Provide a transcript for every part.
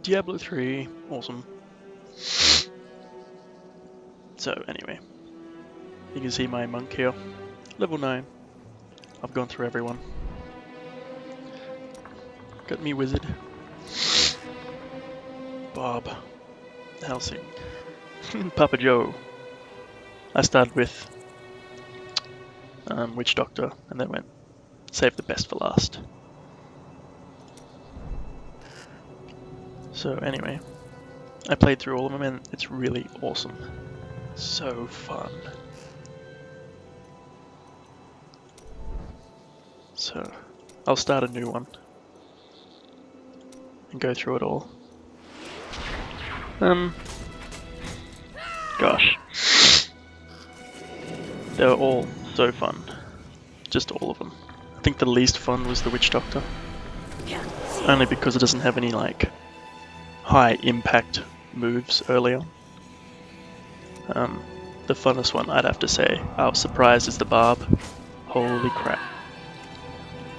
Diablo 3, awesome. So anyway, you can see my monk here, level 9. I've gone through everyone. Got me wizard. Bob. Helsing. Papa Joe. I started with Witch Doctor and then went save the best for last. So anyway, I played through all of them and it's really awesome. So fun. So I'll start a new one and go through it all. Gosh. They were all so fun. Just all of them. I think the least fun was the Witch Doctor. Only because it doesn't have any like high impact moves early on. The funnest one I'd have to say, I was surprised, is the Barb. Holy crap.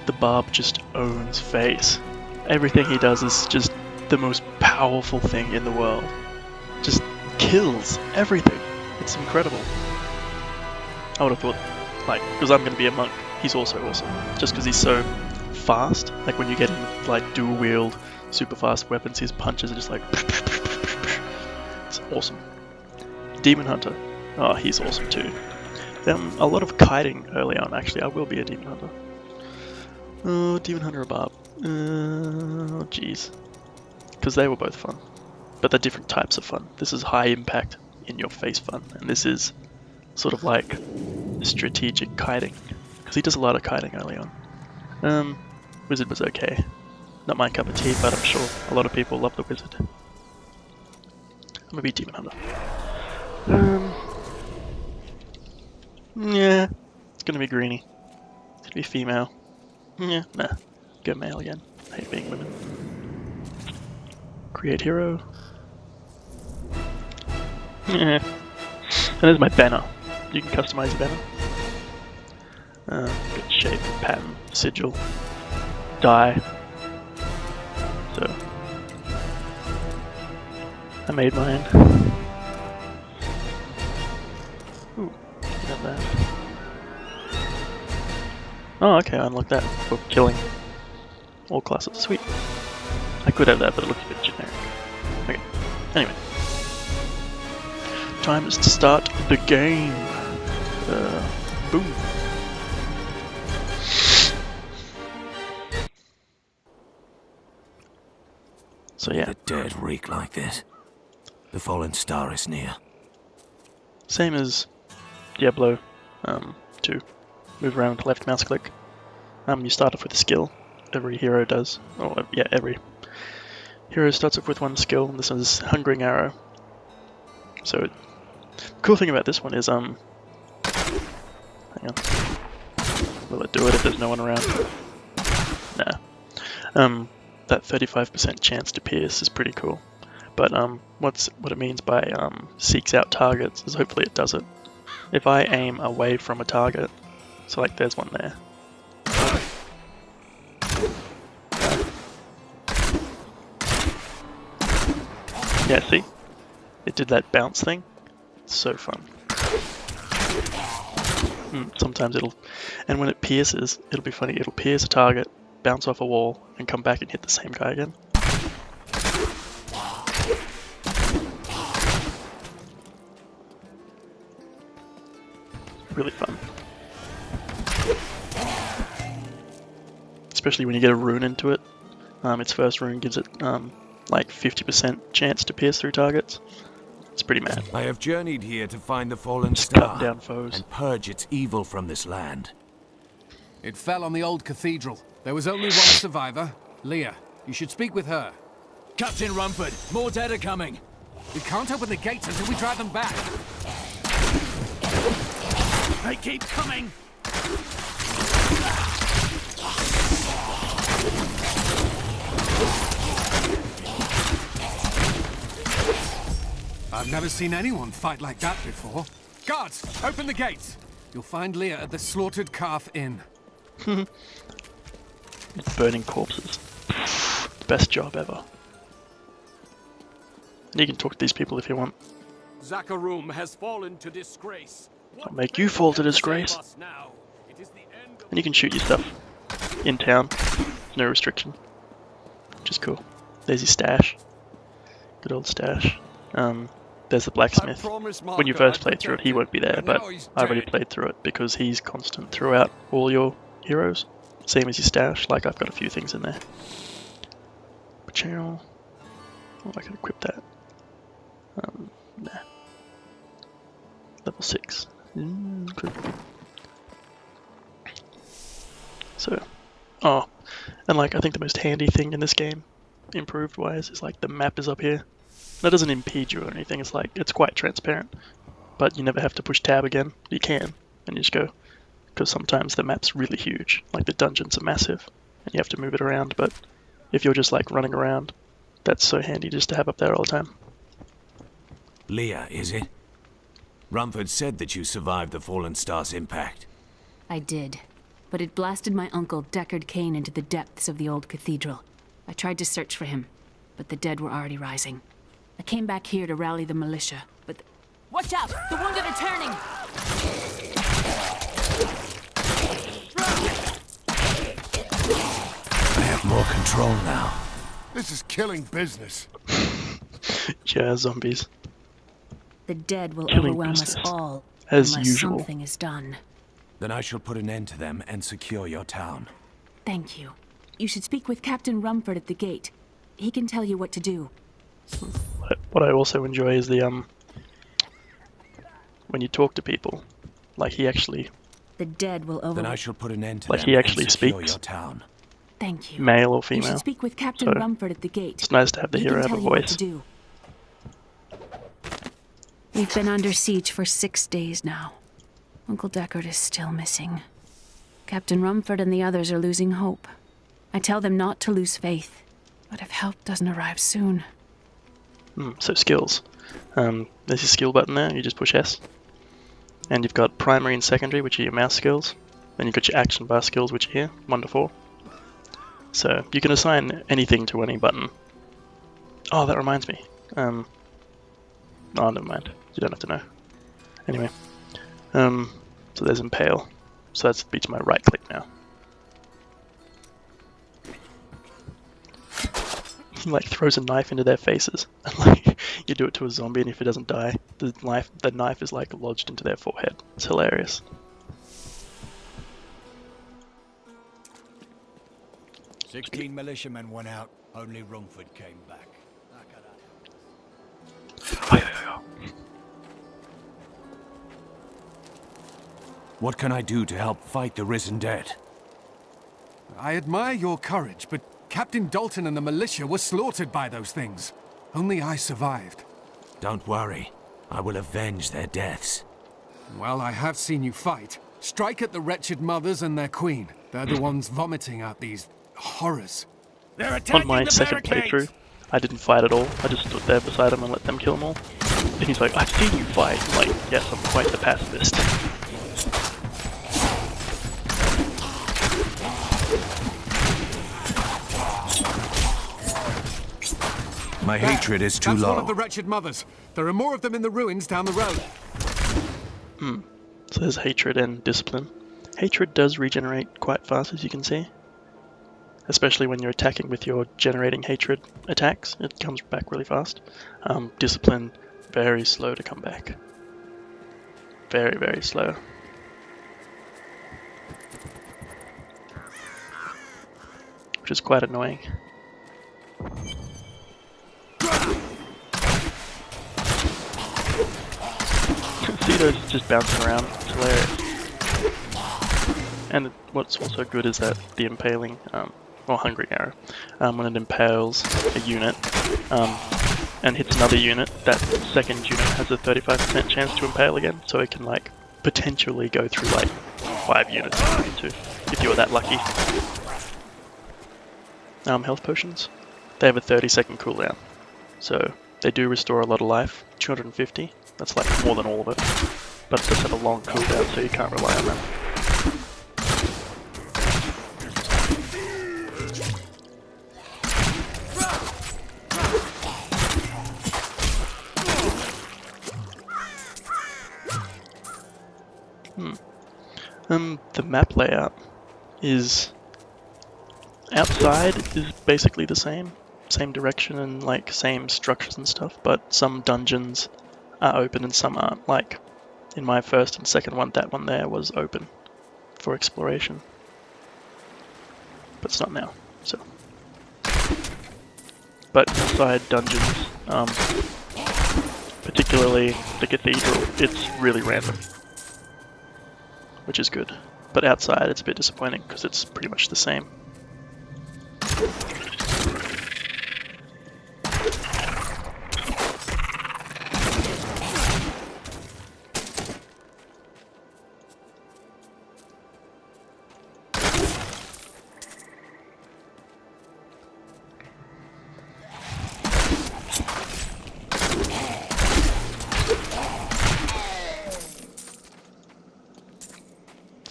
The Barb just owns face. Everything he does is just the most powerful thing in the world. Just kills everything. It's incredible. I would have thought, like, because I'm going to be a monk, he's also awesome. Just because he's so fast. Like when you get him with, like, dual wield, super fast weapons, his punches are just like... It's awesome. Demon Hunter. Oh, he's awesome too. A lot of kiting early on, actually. I will be a Demon Hunter. Oh, Demon Hunter or Barb. Oh, jeez. Because they were both fun. But they're different types of fun. This is high impact, in your face fun. And this is sort of like strategic kiting. Because he does a lot of kiting early on. Wizard was okay. Not my cup of tea, but I'm sure a lot of people love the Wizard. I'm gonna be Demon Hunter. Yeah, it's gonna be Greenie. It's gonna be female. Yeah, nah. Go male again. I hate being women. Create hero. Yeah. And there's my banner. You can customize your banner. Good shape, pattern, sigil, die. So I made mine. Ooh, got that. Oh, okay, I unlocked that for killing all classes. Sweet. I could have that, but it looks a bit generic. Okay. Anyway. Time is to start the game. Boom. So yeah. The dead reek like this. The fallen star is near. Same as Diablo 2. Move around, left mouse click. You start off with a skill. Every hero does. Oh yeah, every hero starts off with one skill. This one's Hungering Arrow. So the cool thing about this one is hang on. Will it do it if there's no one around? Nah. That 35% chance to pierce is pretty cool. But what it means by seeks out targets is hopefully it does it. If I aim away from a target, so like there's one there. Yeah, see? It did that bounce thing. It's so fun. Sometimes it'll... And when it pierces, it'll be funny. It'll pierce a target, bounce off a wall, and come back and hit the same guy again. Really fun. Especially when you get a rune into it. Its first rune gives it like 50% chance to pierce through targets. It's pretty mad. I have journeyed here to find the fallen Just star cutting down foes. and purge its evil from this land. It fell on the old cathedral. There was only one survivor, Leah. You should speak with her. Captain Rumford, more dead are coming. We can't open the gates until we drive them back. They keep coming. I've never seen anyone fight like that before. Guards, open the gates. You'll find Leah at the Slaughtered Calf Inn. Burning corpses. Best job ever. And you can talk to these people if you want. Zakharum has fallen to disgrace. I'll make you fall to disgrace. And you can shoot your stuff in town. No restriction. Which is cool. There's your stash. Good old stash. There's the blacksmith. When you first play through it, he won't be there, but I already played through it because he's constant throughout all your heroes. Same as your stash, like I've got a few things in there. Channel. Oh, I can equip that. Nah. Level 6. Good. So, oh, and like I think the most handy thing in this game, improved wise, is like the map is up here. That doesn't impede you or anything. It's like it's quite transparent, but you never have to push tab again. You can, and you just go, because sometimes the map's really huge. Like the dungeons are massive, and you have to move it around. But if you're just like running around, that's so handy just to have up there all the time. Leah, is it? Rumford said that you survived the Fallen Star's impact. I did, but it blasted my uncle Deckard Cain into the depths of the old cathedral. I tried to search for him, but the dead were already rising. I came back here to rally the militia, but... Watch out! The wounded are turning! I have more control now. This is killing business. Yeah, zombies. The dead will Killing overwhelm us business. all, As unless usual. something is done. Then I shall put an end to them and secure your town. Thank you. You should speak with Captain Rumford at the gate. He can tell you what to do. What I also enjoy is the when you talk to people, like he actually, The dead will Then overwhelm... I shall put an end to Like them he actually and secure speaks. your town. Thank you. male or You female. should speak with Captain So, Rumford at the gate. It's nice to have the He hero can have a tell you what voice. to do. We've been under siege for 6 days now. Uncle Deckard is still missing. Captain Rumford and the others are losing hope. I tell them not to lose faith, but if help doesn't arrive soon... So skills. There's your skill button there, you just push S. And you've got primary and secondary, which are your mouse skills. Then you've got your action bar skills, which are here, 1 to 4. So you can assign anything to any button. Oh, that reminds me. Oh, never mind. You don't have to know. Anyway. So there's Impale. So that's beats my right click now. He like throws a knife into their faces. And like you do it to a zombie, and if it doesn't die, the knife is like lodged into their forehead. It's hilarious. "16 militiamen went out. Only Rumford came back." What can I do to help fight the risen dead? I admire your courage, but Captain Dalton and the militia were slaughtered by those things. Only I survived. Don't worry. I will avenge their deaths. Well, I have seen you fight. Strike at the wretched mothers and their queen. They're the ones vomiting out these horrors. They're attacking On my the second barricades! playthrough, I didn't fight at all. I just stood there beside him and let them kill them all. And he's like, "I've seen you fight." I'm like, yes, I'm quite the pacifist. My hatred is too That's low. one of the wretched mothers. There are more of them in the ruins down the road. So there's hatred and discipline. Hatred does regenerate quite fast, as you can see. Especially when you're attacking with your generating hatred attacks, it comes back really fast. Discipline, very slow to come back. Very, very slow. Which is quite annoying. Cito's just bouncing around, it's hilarious. And what's also good is that the impaling, or hungry arrow, when it impales a unit and hits another unit, that second unit has a 35% chance to impale again, so it can like potentially go through like 5 units if you need to, if you were that lucky. Health potions, they have a 30-second cooldown, so they do restore a lot of life, 250, that's like more than all of it, but it does have a long cooldown, so you can't rely on that. The map layout is outside is basically the same direction and like same structures and stuff, but some dungeons are open and some aren't. Like in my first and second one, that one there was open for exploration, but it's not now. So, but inside dungeons, particularly the cathedral, it's really random, which is good. But outside, it's a bit disappointing because it's pretty much the same.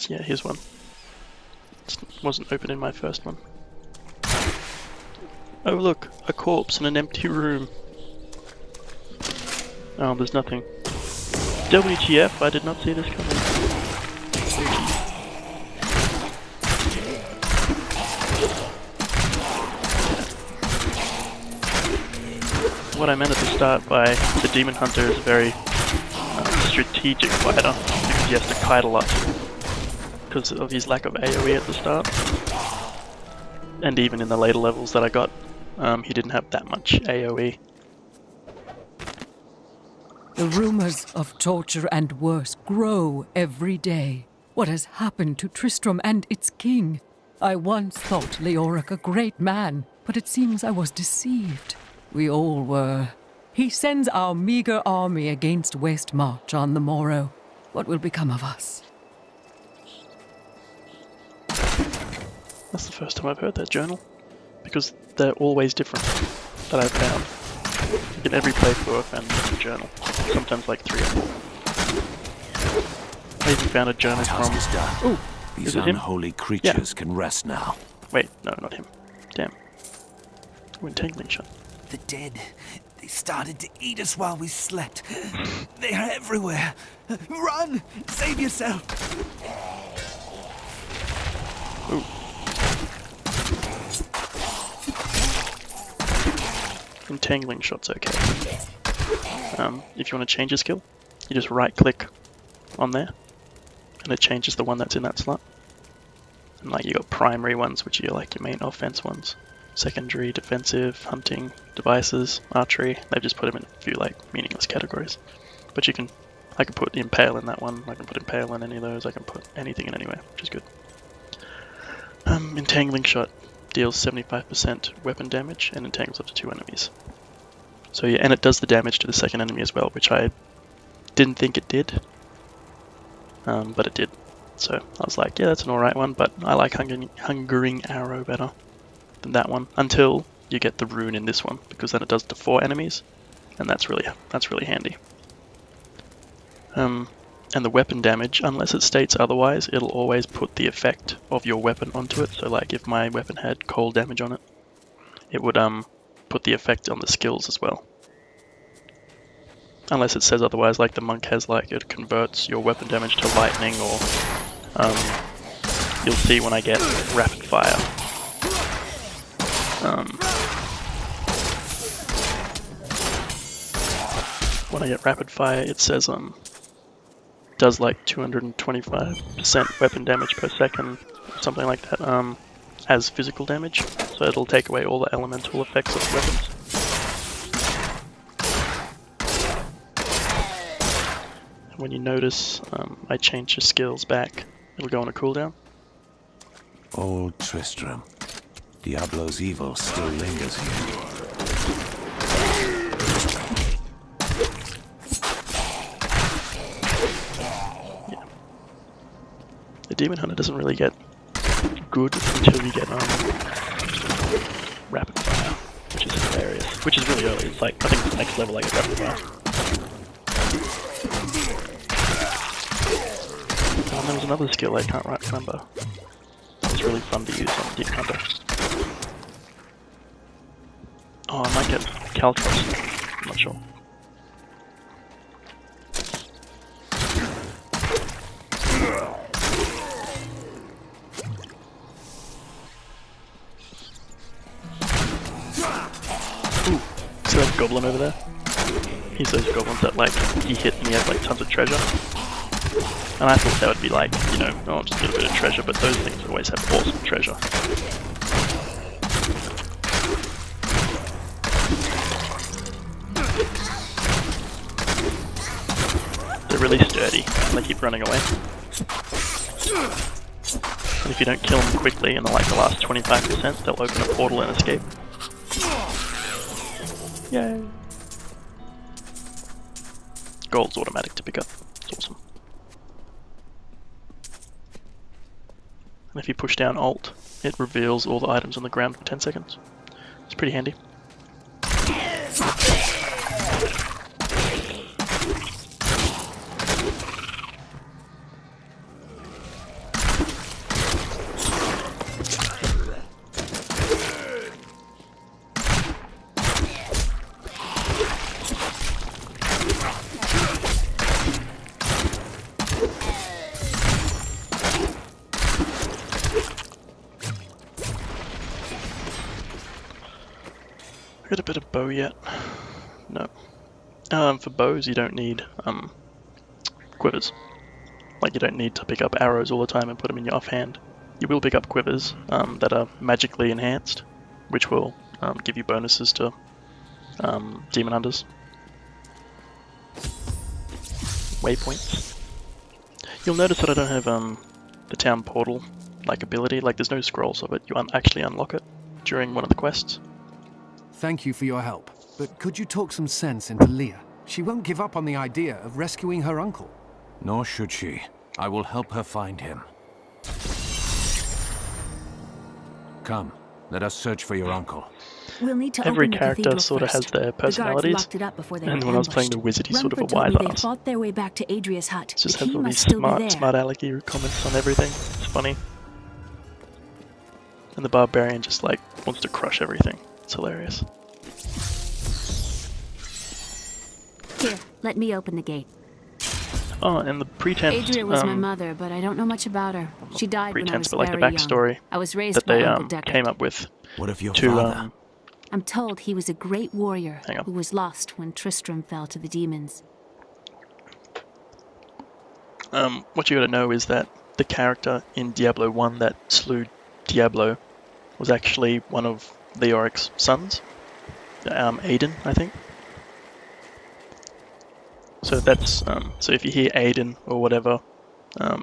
Yeah, here's one. It wasn't open in my first one. Oh look, a corpse in an empty room. Oh, there's nothing. WTF, I did not see this coming. What I meant at the start by the Demon Hunter is a very strategic fighter, because he has to kite a lot. Because of his lack of AoE at the start. And even in the later levels that I got, he didn't have that much AoE. The rumors of torture and worse grow every day. What has happened to Tristram and its king? I once thought Leoric a great man, but it seems I was deceived. We all were. He sends our meager army against Westmarch on the morrow. What will become of us? That's the first time I've heard that journal, because they're always different that I've found. In every playthrough I've found a different journal, sometimes like 3 or 4. I even found a journal from... Ooh, these unholy creatures can rest now. Wait, no, not him. Damn. Ooh, entangling shot. The dead. They started to eat us while we slept. They are everywhere. Run! Save yourself! Ooh. Entangling shot's okay. If you want to change your skill, you just right click on there and it changes the one that's in that slot. And like you got primary ones, which are like your main offense ones. Secondary, defensive, hunting, devices, archery. They've just put them in a few like meaningless categories. But you can, I can put impale in that one, I can put impale in any of those, I can put anything in anywhere, which is good. Entangling shot deals 75% weapon damage and entangles up to 2 enemies. So yeah, and it does the damage to the second enemy as well, which I didn't think it did, but it did. So I was like, yeah, that's an alright one, but I like Hungering Arrow better than that one, until you get the rune in this one, because then it does to 4 enemies, and that's really handy. And the weapon damage, unless it states otherwise, it'll always put the effect of your weapon onto it. So like if my weapon had cold damage on it, it would put the effect on the skills as well. Unless it says otherwise, like the monk has, like it converts your weapon damage to lightning, or you'll see when I get rapid fire. When I get rapid fire, it says does like 225% weapon damage per second, something like that, as physical damage. So it'll take away all the elemental effects of weapons. And when you notice, I change your skills back, it'll go on a cooldown. Old Tristram. Diablo's evil still lingers here. The Demon Hunter doesn't really get good until you get rapid fire, which is hilarious. Which is really early. It's like, I think it's the next level I get rapid fire. And there was another skill I can't remember. It was really fun to use on Demon Hunter. Oh, I might get Caltros. I'm not sure. Ooh, see that goblin over there? He's those goblins that like he hit and he has like tons of treasure. And I thought that would be like, you know, oh, just a little bit of treasure, but those things always have awesome treasure. They're really sturdy and they keep running away. And if you don't kill them quickly in like the last 25%, they'll open a portal and escape. Yay! Gold's automatic to pick up. It's awesome. And if you push down Alt, it reveals all the items on the ground for 10 seconds. It's pretty handy. Got a bit of bow yet? No. For bows you don't need quivers. Like you don't need to pick up arrows all the time and put them in your offhand. You will pick up quivers that are magically enhanced, which will give you bonuses to demon hunters. Waypoints. You'll notice that I don't have the town portal like ability. Like there's no scrolls of it. You actually unlock it during one of the quests. Thank you for your help. But could you talk some sense into Leah? She won't give up on the idea of rescuing her uncle. Nor should she. I will help her find him. Come, let us search for your uncle. We'll need to Every open the character cathedral sort of has first. their The guards personalities, locked it up before they and were when I was playing the ambushed. wizard, he's sort of a Rumford told wise me they ass. fought their way back to Adria's hut. Just The has key all these must still be there. smart alecky comments on everything. It's funny. And the barbarian just like wants to crush everything. It's hilarious. Here, let me open the gate. Oh, and the pretense. Adria was my mother, but I don't know much about her. She died when I pretense, was but like the very backstory young. I was raised that by they Uncle Deckard. came up with What of your to father? I'm told he was a great warrior Hang on. who was lost when Tristram fell to the demons. what you gotta know is that the character in Diablo 1 that slew Diablo was actually one of Leoric's sons, Aiden, I think. So that's so if you hear Aiden or whatever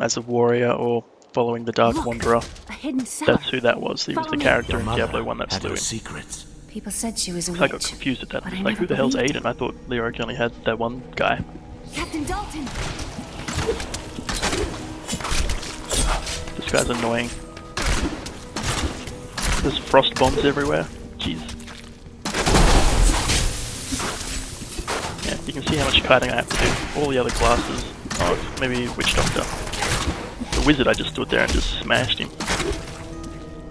as a warrior or following the Dark Look, Wanderer, a hidden cellar. that's who that was. He was Follow the me. character Your in mother Diablo 1 that had slew her him. secrets. People said she was a witch. I got confused at that. but I Like, never who the hell's believed Aiden? I thought Leoric only had that one guy. Captain Dalton! This guy's annoying. There's frost bombs everywhere. Jeez. Yeah, you can see how much kiting I have to do. All the other classes. Oh, maybe Witch Doctor. The wizard, I just stood there and just smashed him.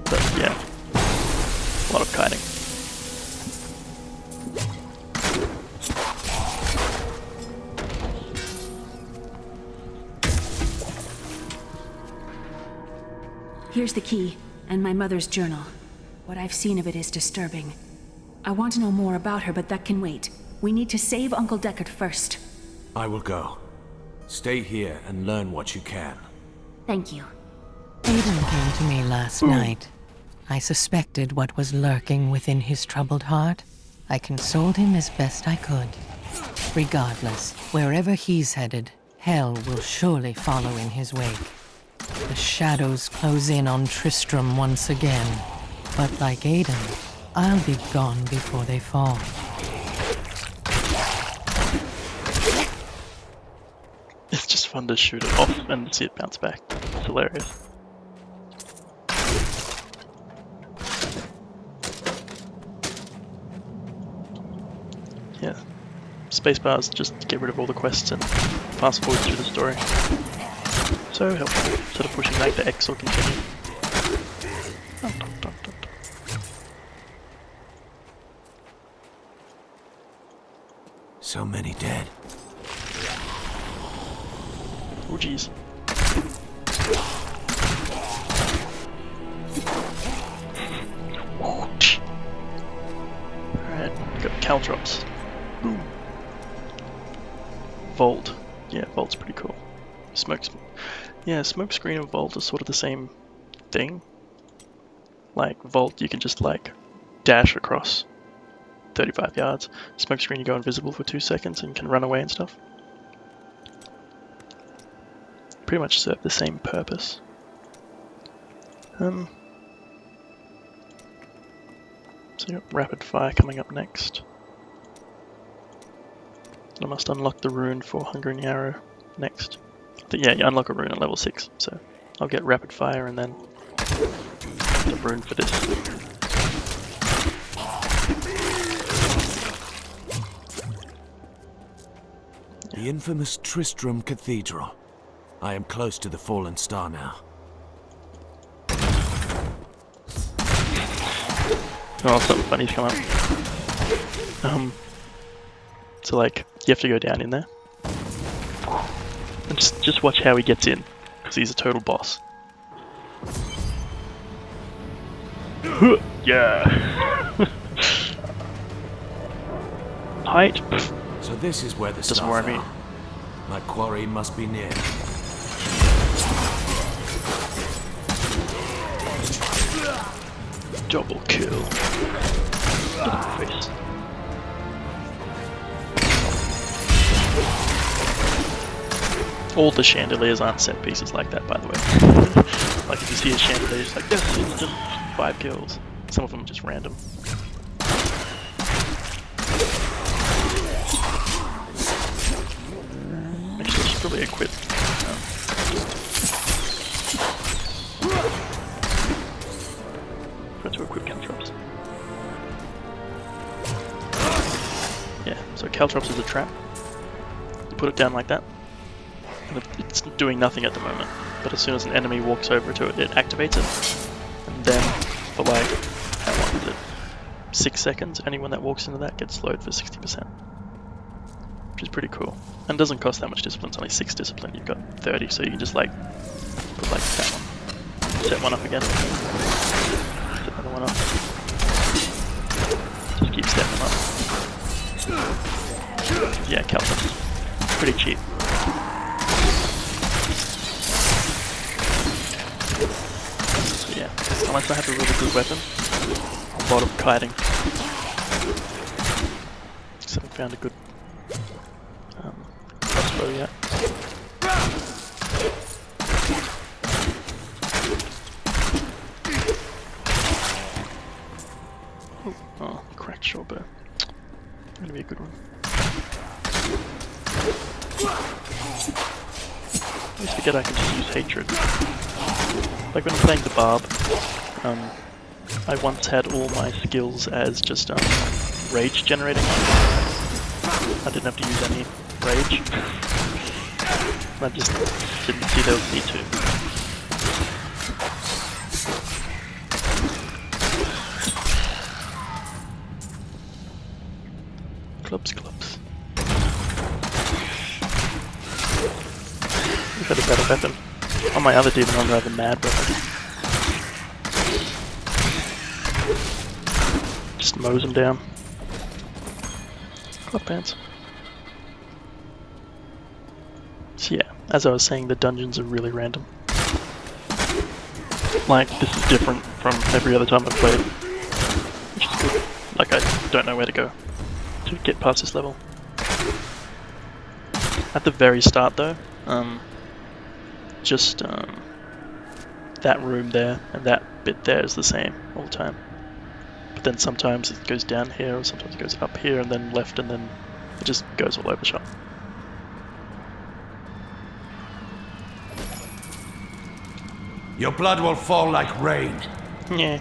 But yeah, a lot of kiting. Here's the key, and my mother's journal. What I've seen of it is disturbing. I want to know more about her, but that can wait. We need to save Uncle Deckard first. I will go. Stay here and learn what you can. Thank you. Aiden came to me last night. I suspected what was lurking within his troubled heart. I consoled him as best I could. Regardless, wherever he's headed, hell will surely follow in his wake. The shadows close in on Tristram once again. But like Aiden, I'll be gone before they fall. It's just fun to shoot it off and see it bounce back. It's hilarious. Yeah. Spacebar's just get rid of all the quests and fast forward through the story. So helpful, instead of pushing back to X or continue. Dun, dun, dun, dun, dun. So many dead. Oh jeez. Alright, got caltrops. Boom. Vault. Yeah, Vault's pretty cool. Yeah, smoke screen and Vault are sort of the same thing. Like Vault, you can just like dash across 35 yards. Smoke screen, you go invisible for 2 seconds and can run away and stuff. Pretty much serve the same purpose. So you got rapid fire coming up next. I must unlock the rune for Hungering Arrow next. Yeah, you unlock a rune at level 6, so I'll get rapid fire and then the rune for this. The infamous Tristram Cathedral. I am close to the fallen star now. Oh, something funny's come up. So like, you have to go down in there. And just watch how he gets in, because he's a total boss. Yeah! Height? So this is where the Doesn't star worry me. fell. My quarry must be near. Double kill. Get in the face. All the chandeliers aren't set pieces like that, by the way. Like if you see a chandelier, it's like, yes, instant 5 kills. Some of them are just random. Actually, I should probably equip. Try to equip caltrops. Yeah, so caltrops is a trap. You put it down like that. And it's doing nothing at the moment, but as soon as an enemy walks over to it, it activates it. And then, for like, how long is it? 6 seconds, anyone that walks into that gets slowed for 60%. Which is pretty cool. And doesn't cost that much discipline, it's only 6 discipline, you've got 30, so you can just like, put like that one. Set one up again. Set another one up. Just keep setting them up. Yeah, caltrops. Pretty cheap. So yeah, unless I have a really good weapon, a lot of kiting. Just haven't found a good crossbow yet. Oh, cracked shortbow. Gonna be a good one. I always forget I can just use hatred. Like when I'm playing the barb, I once had all my skills as just rage generating. I didn't have to use any rage. I just didn't see there was need to. Clubs. We've had a better weapon. On my other demon hunter I have a mad weapon. Just mows him down. Club pants. So yeah, as I was saying, the dungeons are really random. Like, this is different from every other time I've played. Which is good. Like, I don't know where to go to get past this level. At the very start though, just that room there and that bit there is the same all the time. But then sometimes it goes down here, or sometimes it goes up here and then left, and then it just goes all over the shop. Your blood will fall like rain. Yeah.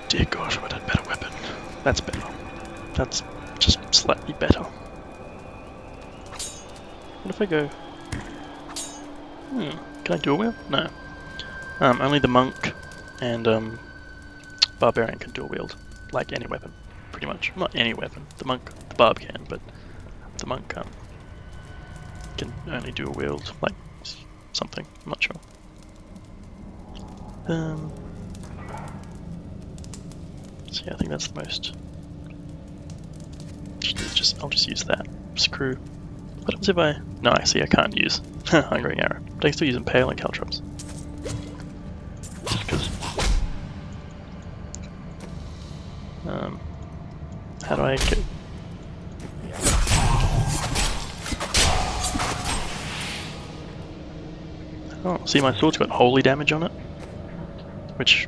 Dear gosh, I would have a better weapon. That's better. That's just slightly better. What if I go... Can I dual wield? No. Only the monk And barbarian can dual wield, like any weapon, pretty much. Not any weapon. The barb can, but the monk can only dual wield, like something. I'm not sure. So yeah, I think that's the most. I'll just use that. Screw. What happens if I? No, I see. I can't use Hungering Arrow, but I can still use Impale and Caltrops. Just because. How do I get? Oh, see, my sword's got holy damage on it, which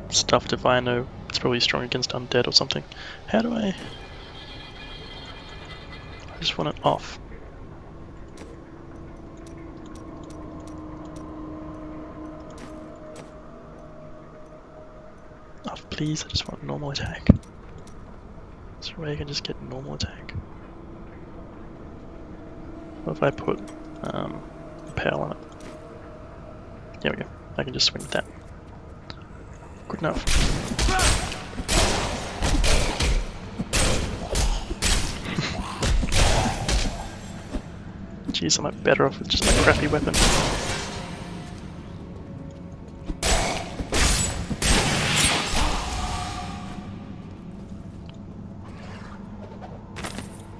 stuffed if I know it's probably strong against undead or something. How do I just want it off. Off, please. I just want normal attack. Is there a way I can just get normal attack? What if I put Impale on it? There we go. I can just swing with that. Good enough. Jeez, am I better off with just my crappy weapon?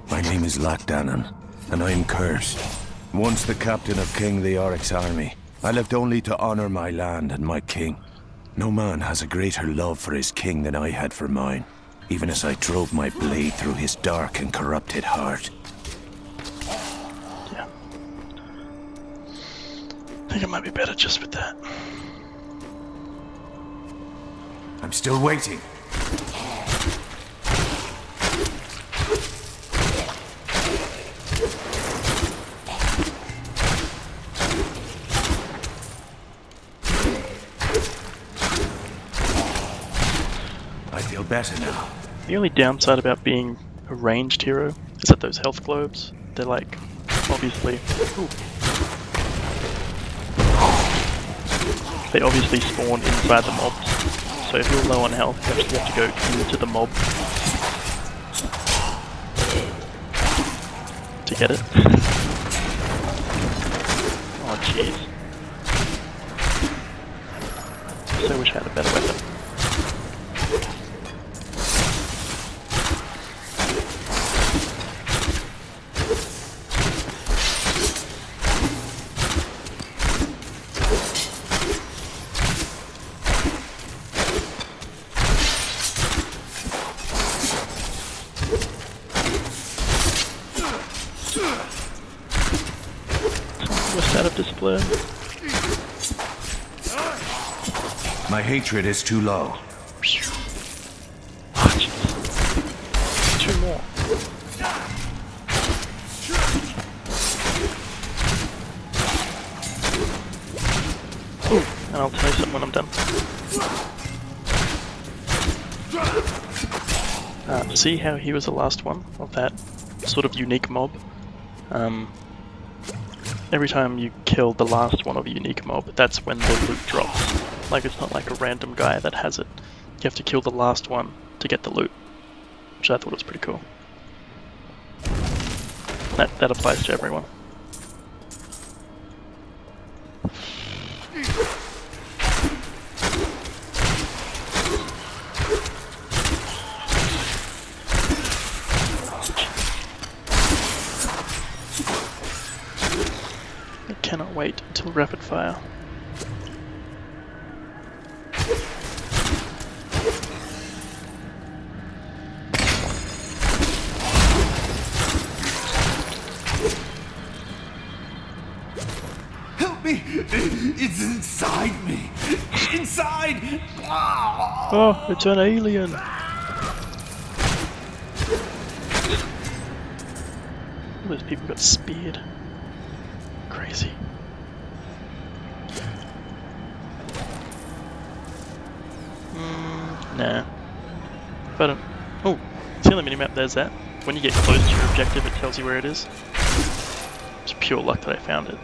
My name is Lachdanan, and I am cursed. Once the captain of King Leoric's army, I lived only to honor my land and my king. No man has a greater love for his king than I had for mine, even as I drove my blade through his dark and corrupted heart. Yeah. I think it might be better just with that. I'm still waiting. Better now. The only downside about being a ranged hero is that those health globes, they're like, obviously, they obviously spawn inside the mobs. So if you're low on health, you actually have to go into the mob to get it. Oh jeez. So wish I had a better weapon. Out of display. My hatred is too low. Oh, jeez. 2 more. Ooh, and I'll tell you something when I'm done. See how he was the last one of that sort of unique mob? Every time you kill the last one of a unique mob, that's when the loot drops. Like, it's not like a random guy that has it. You have to kill the last one to get the loot, which I thought was pretty cool. That applies to everyone. Cannot wait until rapid fire. Help me! It's inside me! Inside! Oh, it's an alien! All those people got speared. Crazy. Nah. But oh, see on the minimap there's that. When you get close to your objective it tells you where it is. It's pure luck that I found it.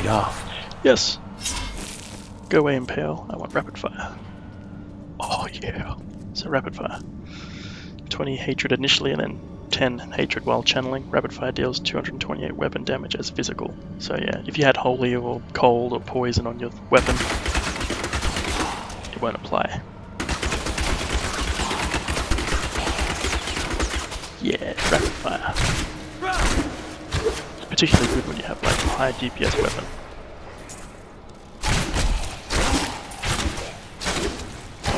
lead off? Yes. Go away, Impale. I want rapid fire. Oh yeah. So rapid fire. 20 hatred initially and then 10 hatred while channeling. Rapid fire deals 228 weapon damage as physical. So yeah, if you had holy or cold or poison on your weapon, it won't apply. Yeah, rapid fire. It's particularly good when you have like a high DPS weapon.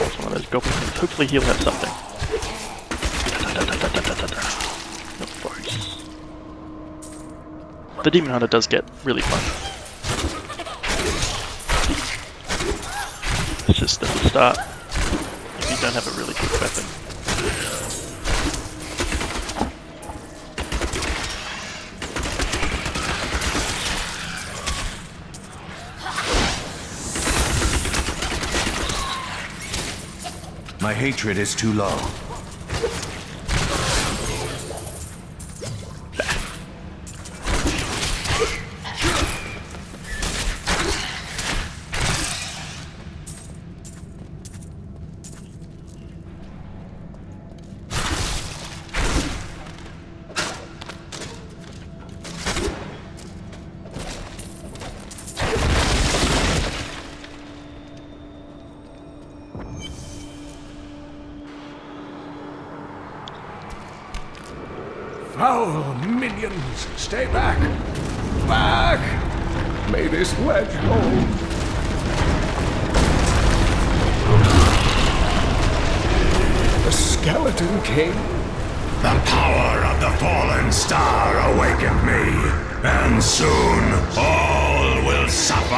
It's one of those goblin things. Hopefully he'll have something. No worries. The Demon Hunter does get really fun. It's just at the start, if you don't have a really good weapon. My hatred is too low. Foul minions, stay back! Back! May this ledge hold. The Skeleton King? The power of the fallen star awakened me, and soon all will suffer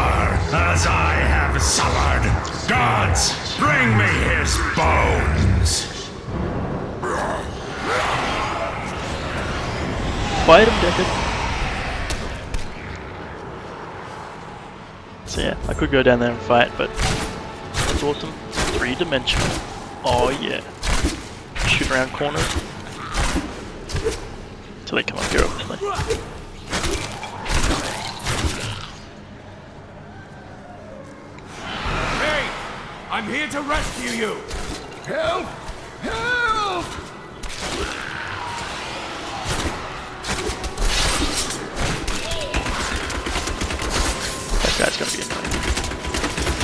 as I have suffered. Gods, bring me his bones! Fight him, Deckard. So yeah, I could go down there and fight, but that's awesome. 3-dimensional. Oh yeah. Shoot around corners. Until they come up here, obviously. Hey! I'm here to rescue you! Help! Help! That guy's gonna be annoying.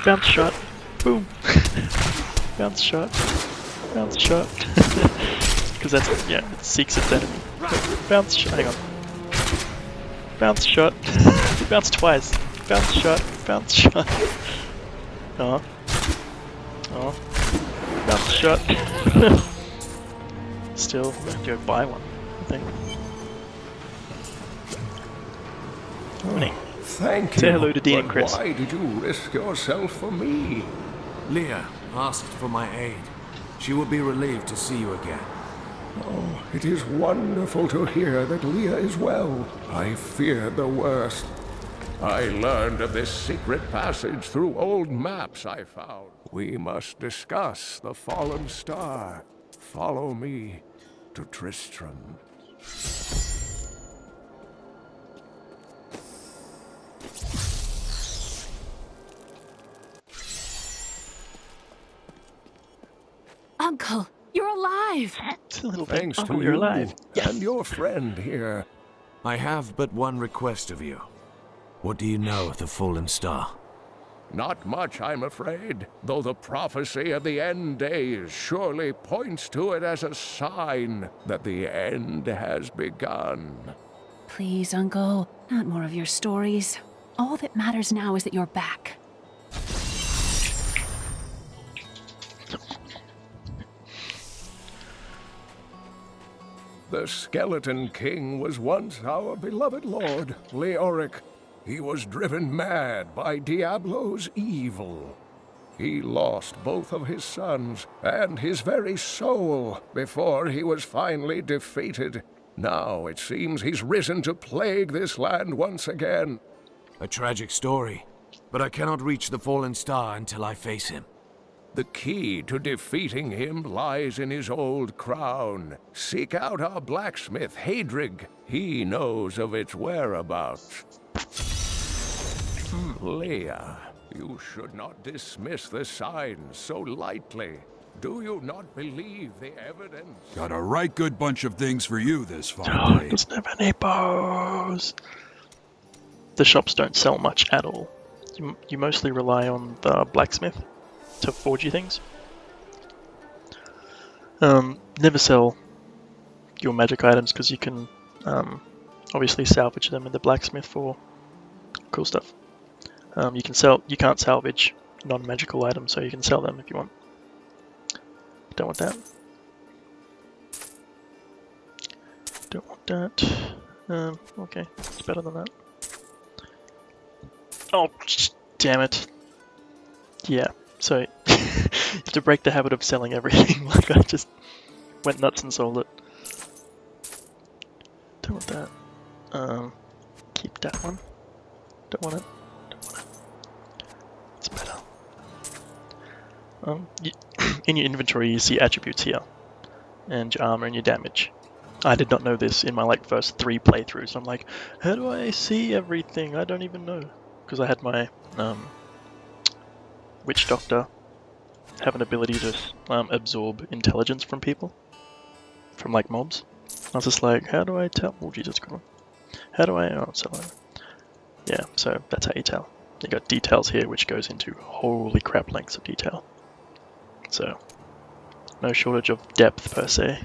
Bounce shot. Boom. Bounce shot. Bounce shot. Because that's, yeah, it seeks its enemy. Bounce shot. Hang on. Bounce shot. Bounce twice. Bounce shot. Bounce shot. Oh. Oh. Bounce shot. Still, I have to go buy one, I think. Morning. Thank Say you. hello to Dean and But Chris. why did you risk yourself for me? Leah asked for my aid. She will be relieved to see you again. Oh, it is wonderful to hear that Leah is well. I feared the worst. I learned of this secret passage through old maps I found. We must discuss the fallen star. Follow me to Tristram. Uncle, you're alive! It's a little bit. Thanks Oh, to you're you alive. Yes. and your friend here. I have but one request of you. What do you know of the Fallen Star? Not much, I'm afraid, though the prophecy of the end days surely points to it as a sign that the end has begun. Please, Uncle, not more of your stories. All that matters now is that you're back. The Skeleton King was once our beloved lord, Leoric. He was driven mad by Diablo's evil. He lost both of his sons and his very soul before he was finally defeated. Now it seems he's risen to plague this land once again. A tragic story, but I cannot reach the Fallen Star until I face him. The key to defeating him lies in his old crown. Seek out our blacksmith, Hadrig. He knows of its whereabouts. Leia, you should not dismiss the signs so lightly. Do you not believe the evidence? Got a right good bunch of things for you this Oh, fine it day. doesn't have any bows. The shops don't sell much at all. You mostly rely on the blacksmith to forge you things. Never sell your magic items because you can obviously salvage them in the blacksmith for cool stuff. You can't salvage non-magical items, so you can sell them if you want. Don't want that. Don't want that. Okay, it's better than that. Oh, damn it. Yeah, so you have to break the habit of selling everything. Like, I just went nuts and sold it. Don't want that. Keep that one. Don't want it. Don't want it. It's better. In your inventory, you see attributes here, and your armor and your damage. I did not know this in my first 3 playthroughs. I'm like, how do I see everything? I don't even know, because I had my witch doctor have an ability to absorb intelligence from people, from mobs. I was just like, how do I tell? Oh Jesus Christ! How do I? Oh, so yeah. So that's how you tell. You got details here, which goes into holy crap lengths of detail. So, no shortage of depth per se.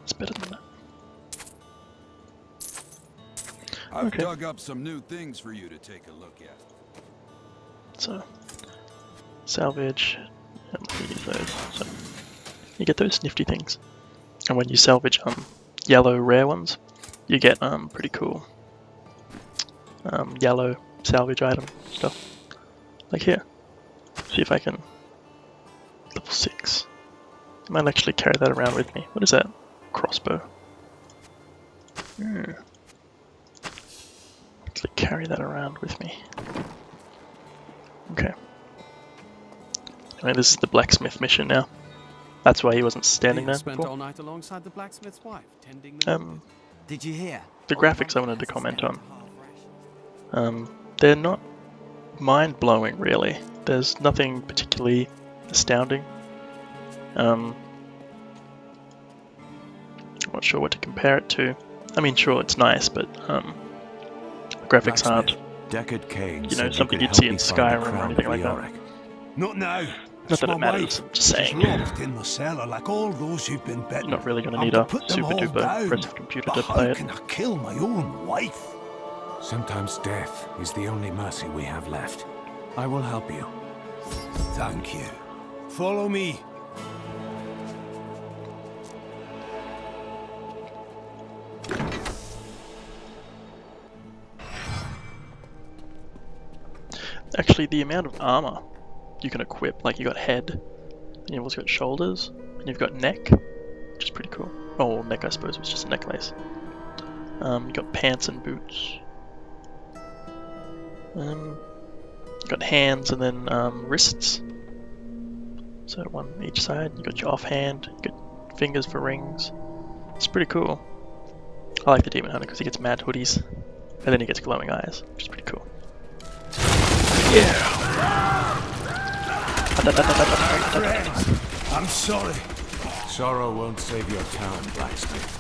It's better than that. I've Okay. dug up some new things for you to take a look at. So, salvage, and let me use those. So, you get those nifty things. And when you salvage yellow rare ones, you get pretty cool yellow salvage item stuff. Like here. See if I can. Level 6. I might actually carry that around with me. What is that? Crossbow. Actually carry that around with me. Okay. Anyway, this is the blacksmith mission now. That's why he wasn't standing there Spent before. all night alongside the blacksmith's wife, tending the Did you hear? The graphics I wanted to comment on. They're not mind-blowing, really. There's nothing particularly astounding. I'm not sure what to compare it to. I mean, sure, it's nice, but the graphics aren't, Deckard Cain you know, said something could you'd see help in me find the Skyrim or crown anything of like that. Leoric. Not now. Not that it matters, I'm just saying. Locked in the cellar like all those who've been bitten. You're not really going to I'm need to a put them super all duper down. impressive computer But to play how it. can I kill my own wife? Sometimes death is the only mercy we have left. I will help you. Thank you. Follow me. Actually, the amount of armor you can equip, like you got head, and you've also got shoulders, and you've got neck, which is pretty cool. Oh, neck I suppose was just a necklace. You got pants and boots. You got hands and then wrists. So one each side. You got your offhand. You got fingers for rings. It's pretty cool. I like the Demon Hunter because he gets mad hoodies, and then he gets glowing eyes, which is pretty cool. I'm sorry. Sorrow won't save your town, blacksmith.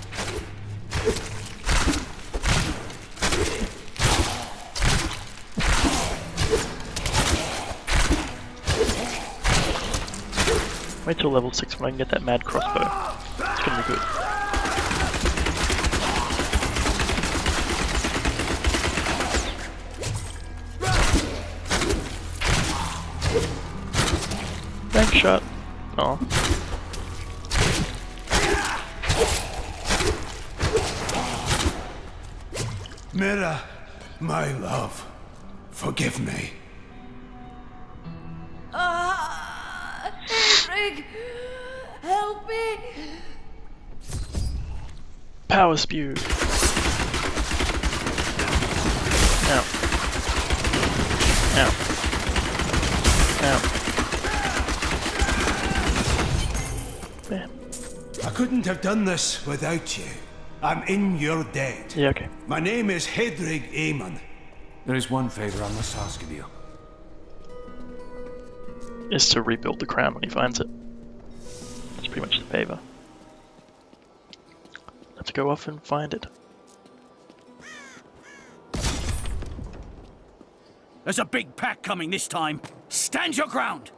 Wait till level 6 when I can get that mad crossbow. It's gonna be good. Thanks, shot. Oh. Mira, my love, forgive me. Henrik, help me! Power spew. Ow. Ow. couldn't have done this without you. I'm in your debt. Yeah, okay. My name is Hedrig Aemon. There is one favor I must ask of you. Is to rebuild the crown when he finds it. That's pretty much the favor. Have to go off and find it. There's a big pack coming this time. Stand your ground!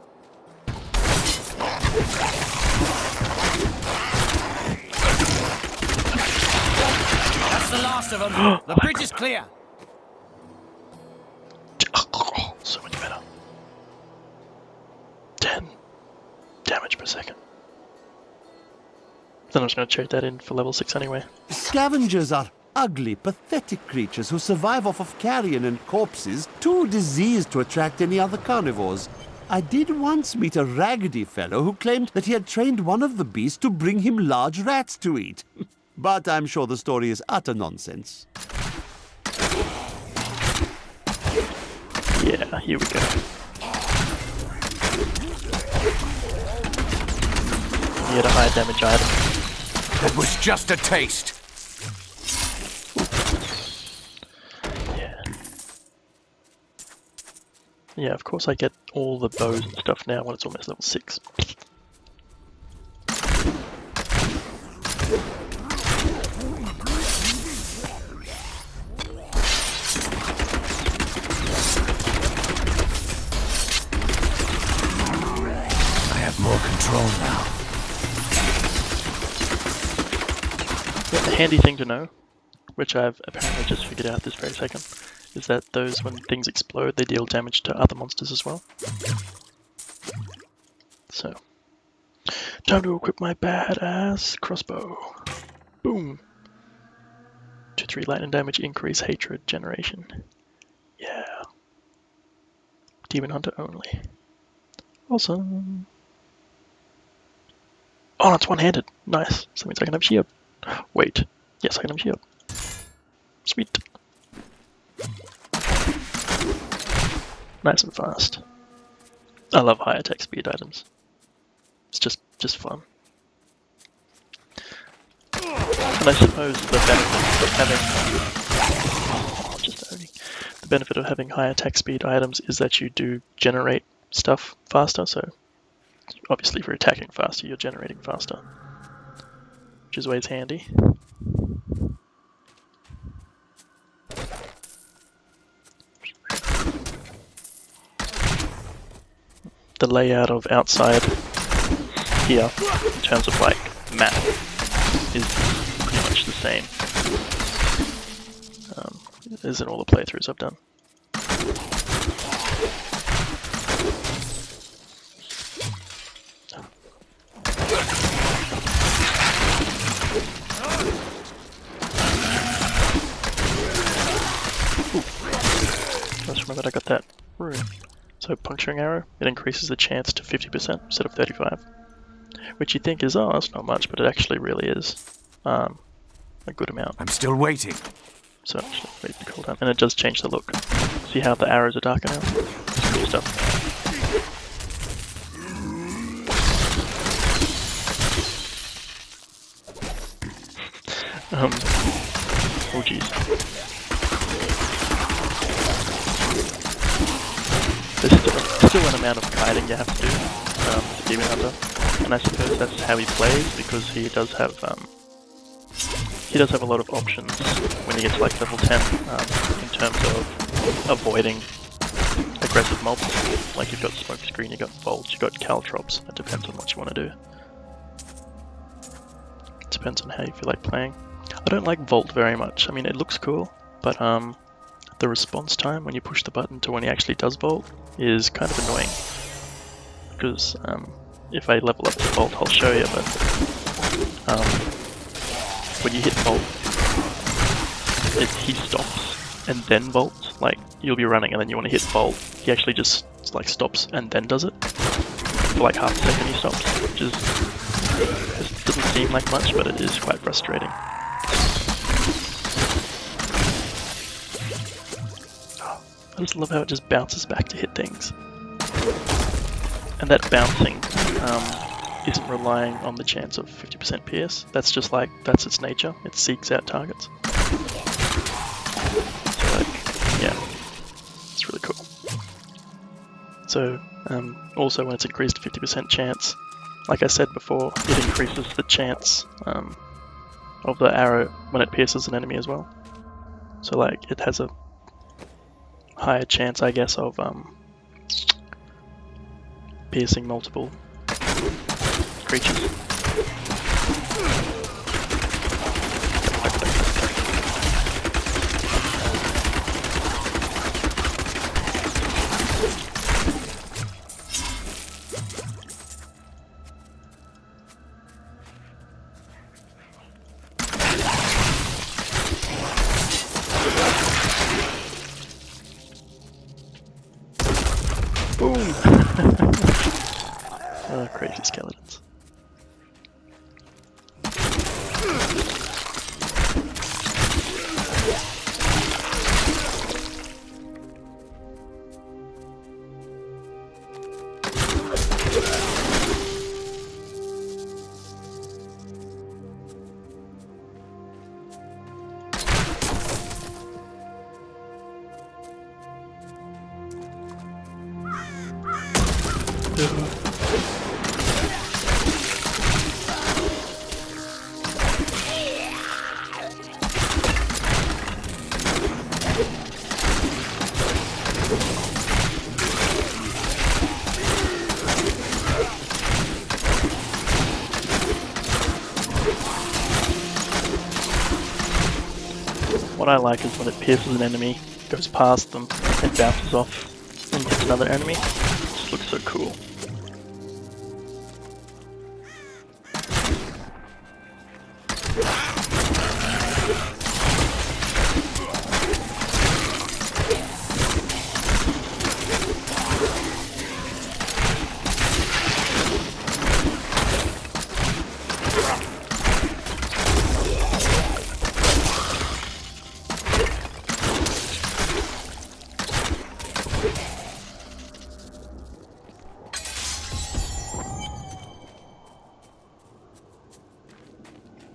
That's the last of them. The bridge is clear. Oh, so much better. 10 damage per second. Then I'm just going to trade that in for level 6 anyway. Scavengers are ugly, pathetic creatures who survive off of carrion and corpses, too diseased to attract any other carnivores. I did once meet a raggedy fellow who claimed that he had trained one of the beasts to bring him large rats to eat. But I'm sure the story is utter nonsense. Yeah, here we go. He had a high damage item. That was just a taste. Yeah. Yeah, of course I get all the bows and stuff now when it's almost level 6. I have more control now. Yeah, the handy thing to know, which I've apparently just figured out this very second, is that those, when things explode, they deal damage to other monsters as well. So, time to equip my badass crossbow. Boom! 2-3 lightning damage, increase hatred generation. Yeah. Demon Hunter only. Awesome. Oh, it's one-handed. Nice. So that means I can have shield. Wait. Yes, I can have shield. Sweet. Nice and fast. I love high attack speed items. It's just fun. And I suppose the benefit of having the benefit of having high attack speed items is that you do generate stuff faster, so obviously if you're attacking faster, you're generating faster. Which is always handy. The layout of outside here, in terms of like map, is pretty much the same as in all the playthroughs I've done. Just remembered I got that rune. So puncturing arrow, it increases the chance to 50% instead of 35. Which you think is, oh, that's not much, but it actually really is a good amount. I'm still waiting. So actually, wait the cooldown, and it does change the look. See how the arrows are darker now? It's cool stuff. Oh jeez. There's still an amount of kiting you have to do to Demon Hunter, and I suppose that's how he plays, because he does have a lot of options when he gets like level 10 in terms of avoiding aggressive mobs. Like you've got Smoke Screen, you've got Bolt, you've got Caltrops. It depends on what you want to do. It depends on how you feel like playing. I don't like Volt very much. I mean, it looks cool, but the response time when you push the button to when he actually does Volt is kind of annoying. Because if I level up to Volt, I'll show you, but when you hit Volt, he stops and then Volts. Like, you'll be running and then you want to hit Volt, he actually just like stops and then does it. For like half a second he stops, which is, it doesn't seem like much, but it is quite frustrating. I just love how it just bounces back to hit things. And that bouncing isn't relying on the chance of 50% pierce. That's just like, that's its nature. It seeks out targets. So like, yeah, it's really cool. So also when it's increased to 50% chance, like I said before, it increases the chance of the arrow when it pierces an enemy as well. So like it has a higher chance, I guess, of piercing multiple creatures. Boom! Oh, crazy skeletons. What I like is when it pierces an enemy, goes past them, and bounces off and hits another enemy. It just looks so cool.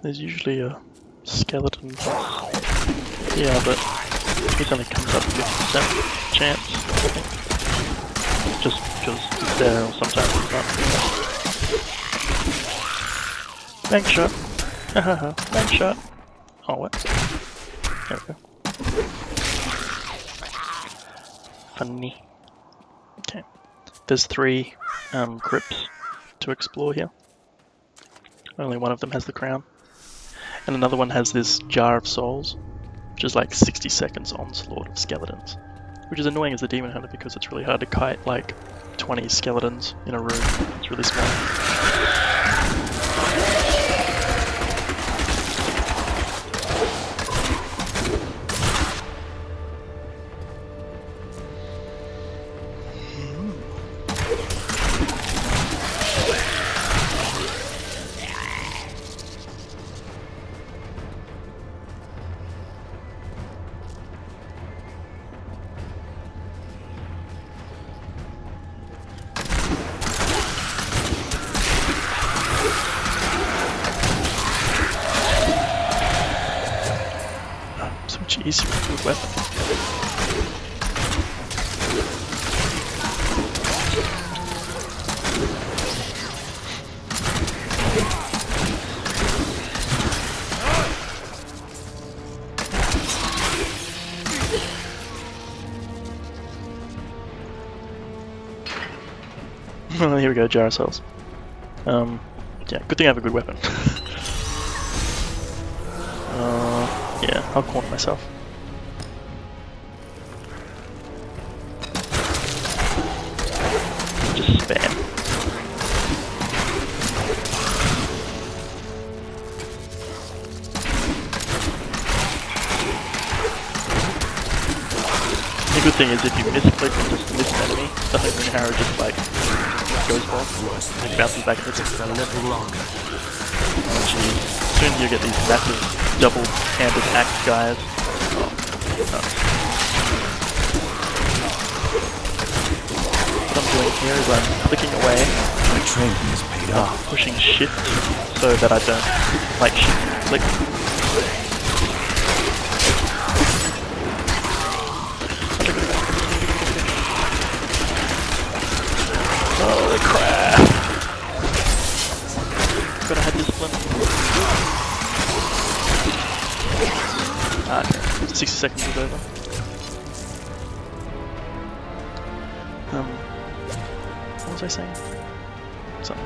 There's usually a skeleton boss. Yeah, but it only comes up 50% chance, I think. Just because it's there, or sometimes it's not. Bank shot. Hahaha, bank shot. Oh, what? There we go. Funny. Okay. There's 3 crypts to explore here. Only one of them has the crown. And another one has this jar of souls, which is like 60 seconds onslaught of skeletons. Which is annoying as a demon hunter because it's really hard to kite like 20 skeletons in a room. It's really small. Easier with a weapon. Here we go, jar of cells. Yeah, good thing I have a good weapon. Yeah, I'll corner myself. Just spam. The good thing is if you misclick and just miss an enemy, the homing arrow just like goes off and bounces back into just a little longer. Soon you get these massive double-handed axe guys. Oh, no. But I'm doing here is I'm clicking away, My training is paid off. pushing shift so that I don't like shift and click. Holy crap! Gotta have discipline. Okay, 60 seconds is over. What was I saying? Something.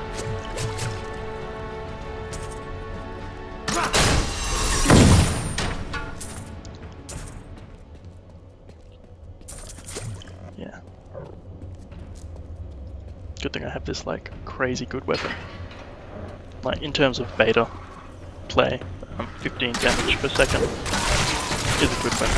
Yeah. Good thing I have this like crazy good weapon. Like in terms of beta play, 15 damage per second is a good weapon.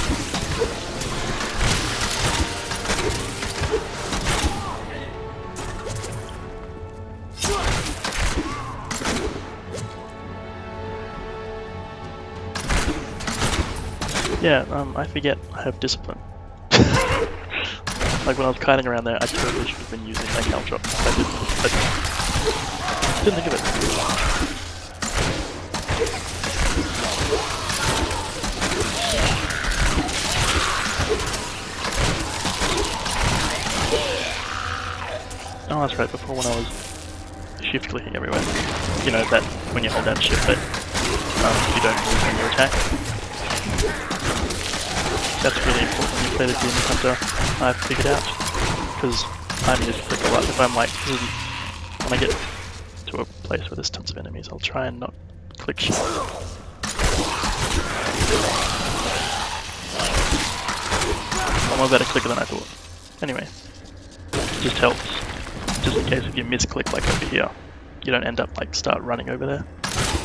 Yeah, I forget I have discipline. Like when I was kiting around there, I totally should have been using that caltrop. I didn't think of it. Oh, that's right, before when I was shift clicking everywhere. You know, that when you hold down shift that you don't move when you attack. That's really important when you play the Demon Hunter, I've figured out, because I'm used to click a lot. If I'm like, when I get to a place where there's tons of enemies, I'll try and not click shift. I'm a better clicker than I thought. Anyway, it just helps, just in case if you misclick like over here, you don't end up like start running over there,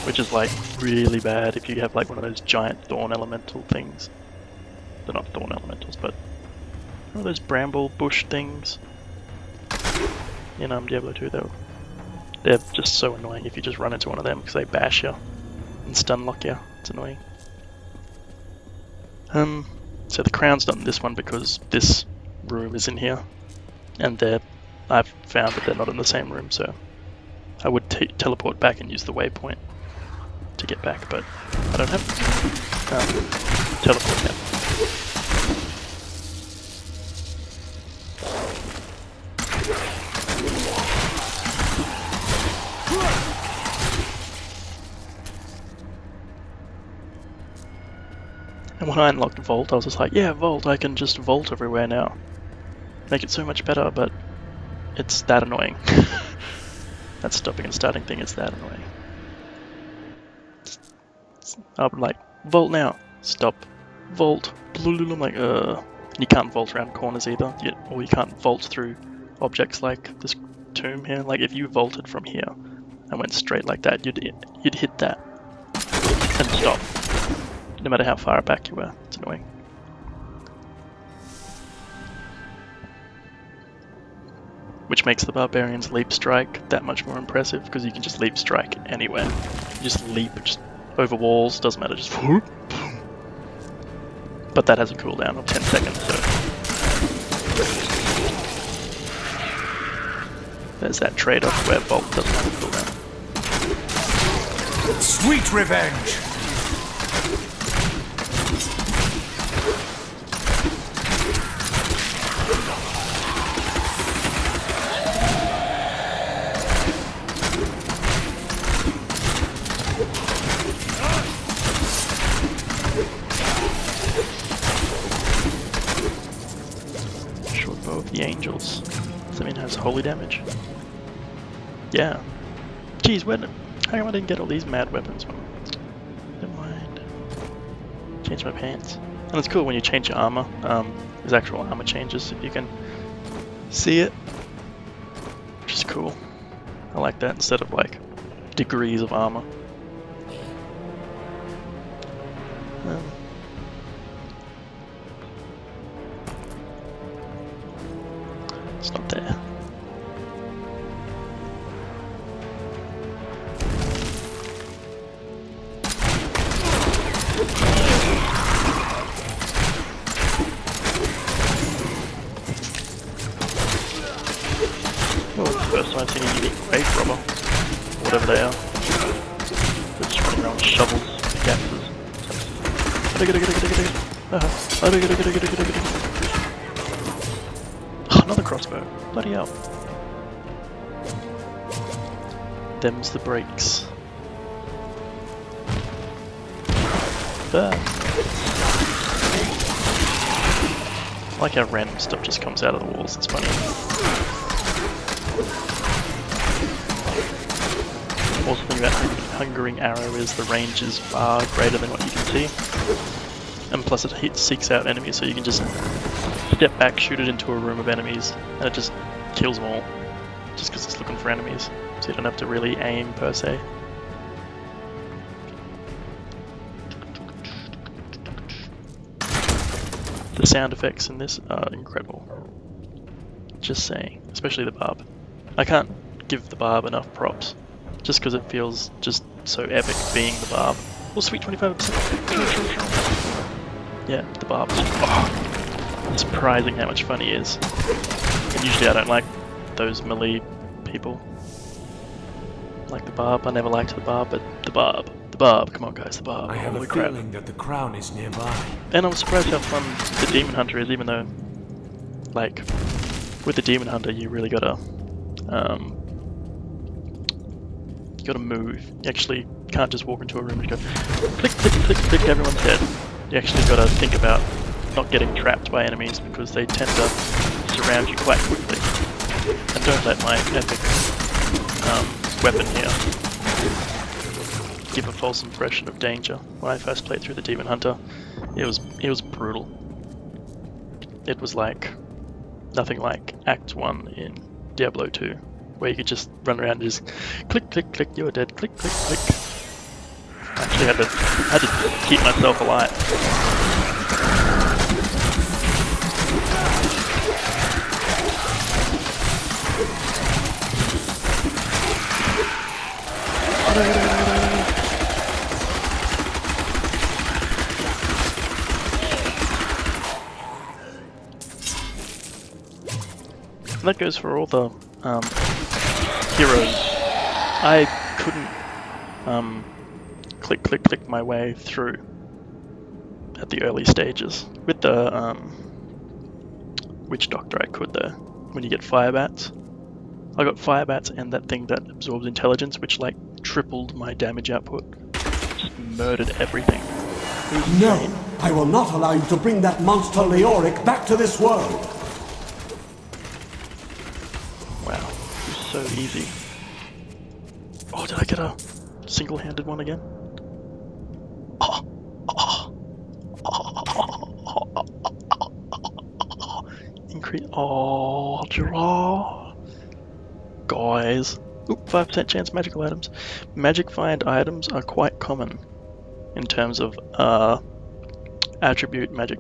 which is like really bad if you have like one of those giant thorn elemental things. They're not thorn elementals, but one of those bramble bush things. In Diablo 2, they're just so annoying if you just run into one of them because they bash you and stun lock you. It's annoying. So the crown's done this one because this room is in here, and I've found that they're not in the same room, so I would teleport back and use the waypoint to get back, but I don't have teleport yet. And when I unlocked Vault, I was just like, yeah, Vault, I can just vault everywhere now. Make it so much better, but it's that annoying. That stopping and starting thing is that annoying. I'll be like, Vault now, stop, Vault, I'm like, And you can't vault around corners either, or you can't vault through objects like this tomb here. Like if you vaulted from here and went straight like that, you'd hit that and stop. No matter how far back you were. It's annoying. Which makes the Barbarian's leap strike that much more impressive, because you can just leap strike anywhere. You just leap just over walls, doesn't matter, just whoop. But that has a cooldown of 10 seconds, so there's that trade-off where Bolt doesn't have a cooldown. Sweet revenge! The angels. Does that mean it has holy damage? Yeah. Jeez, how come I didn't get all these mad weapons? Never mind. Change my pants. And it's cool when you change your armor. There's actual armor changes if you can see it. Which is cool. I like that instead of like degrees of armor. It's not there. I've seen a unique wave robber, or whatever they are. They're just running around with shovels, axes. Another crossbow. Bloody hell. Them's the breaks. I like how random stuff just comes out of the walls, it's funny. Also, the thing about Hungering Arrow is the range is far greater than what you can see. And plus it seeks out enemies, so you can just step back, shoot it into a room of enemies, and it just kills them all. Just because it's looking for enemies. So you don't have to really aim per se. The sound effects in this are incredible. Just saying. Especially the barb. I can't give the barb enough props. Just because it feels just so epic being the barb. Oh sweet, 25%. Yeah, the barb. Oh, it's surprising how much fun he is. And usually I don't like those melee people. Like the barb. I never liked the barb, but the barb. The barb. Come on guys, the barb. I have Holy a crap. feeling that the crown is nearby. And I'm surprised how fun the Demon Hunter is, even though, like, with the Demon Hunter you really gotta move. You actually can't just walk into a room and go click, click, click, click, everyone's dead. You actually gotta think about not getting trapped by enemies because they tend to surround you quite quickly. And don't let my epic weapon here give a false impression of danger. When I first played through the Demon Hunter, it was brutal. It was like nothing like Act 1 in Diablo 2, where you could just run around and just click, click, click, you're dead, click, click, click. I actually had to keep myself alive. And that goes for all the heroes. I couldn't click, click, click my way through at the early stages. With the Witch Doctor I could though, when you get fire bats. I got fire bats and that thing that absorbs intelligence, which like tripled my damage output. Just murdered everything. No, I will not allow you to bring that monster Leoric back to this world. Wow, it was so easy. Oh, did I get a single-handed one again? Increase. Oh, draw. Guys. Oop, 5% chance magical items. Magic find items are quite common in terms of attribute magic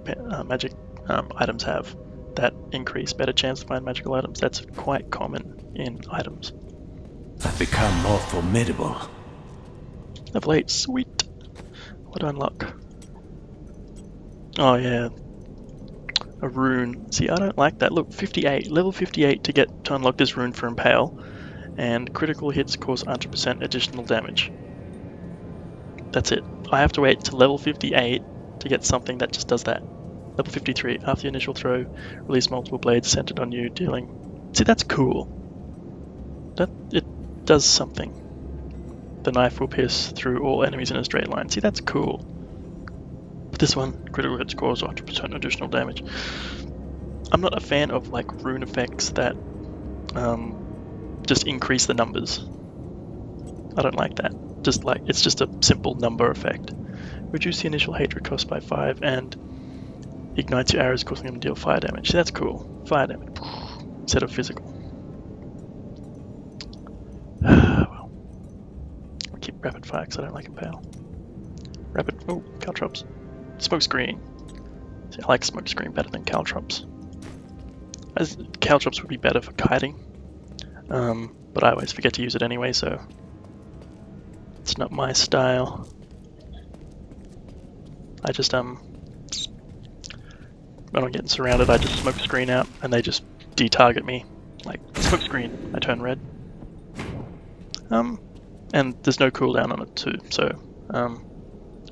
items have that increase better chance to find magical items. That's quite common in items. I've become more formidable. Level 8, sweet. What do I unlock? Oh yeah, a rune. See, I don't like that. Look, 58, level 58 to unlock this rune for Impale, and critical hits cause 100% additional damage. That's it. I have to wait to level 58 to get something that just does that. Level 53, after the initial throw, release multiple blades centered on you, dealing... See, that's cool. It does something. The knife will pierce through all enemies in a straight line. See, that's cool. But this one, critical hits cause 100% additional damage. I'm not a fan of like rune effects that just increase the numbers. I don't like that. Just like, it's just a simple number effect. Reduce the initial hatred cost by 5 and ignites your arrows, causing them to deal fire damage. See, that's cool. Fire damage instead of physical. Well, I'll keep rapid fire because I don't like Impale. Rapid. Oh, caltrops. Smoke screen. See, I like smoke screen better than caltrops. As caltrops would be better for kiting, but I always forget to use it anyway, so it's not my style. I just when I'm getting surrounded, I just smoke screen out, and they just de-target me. Like, smoke screen, I turn red. And there's no cooldown on it too, so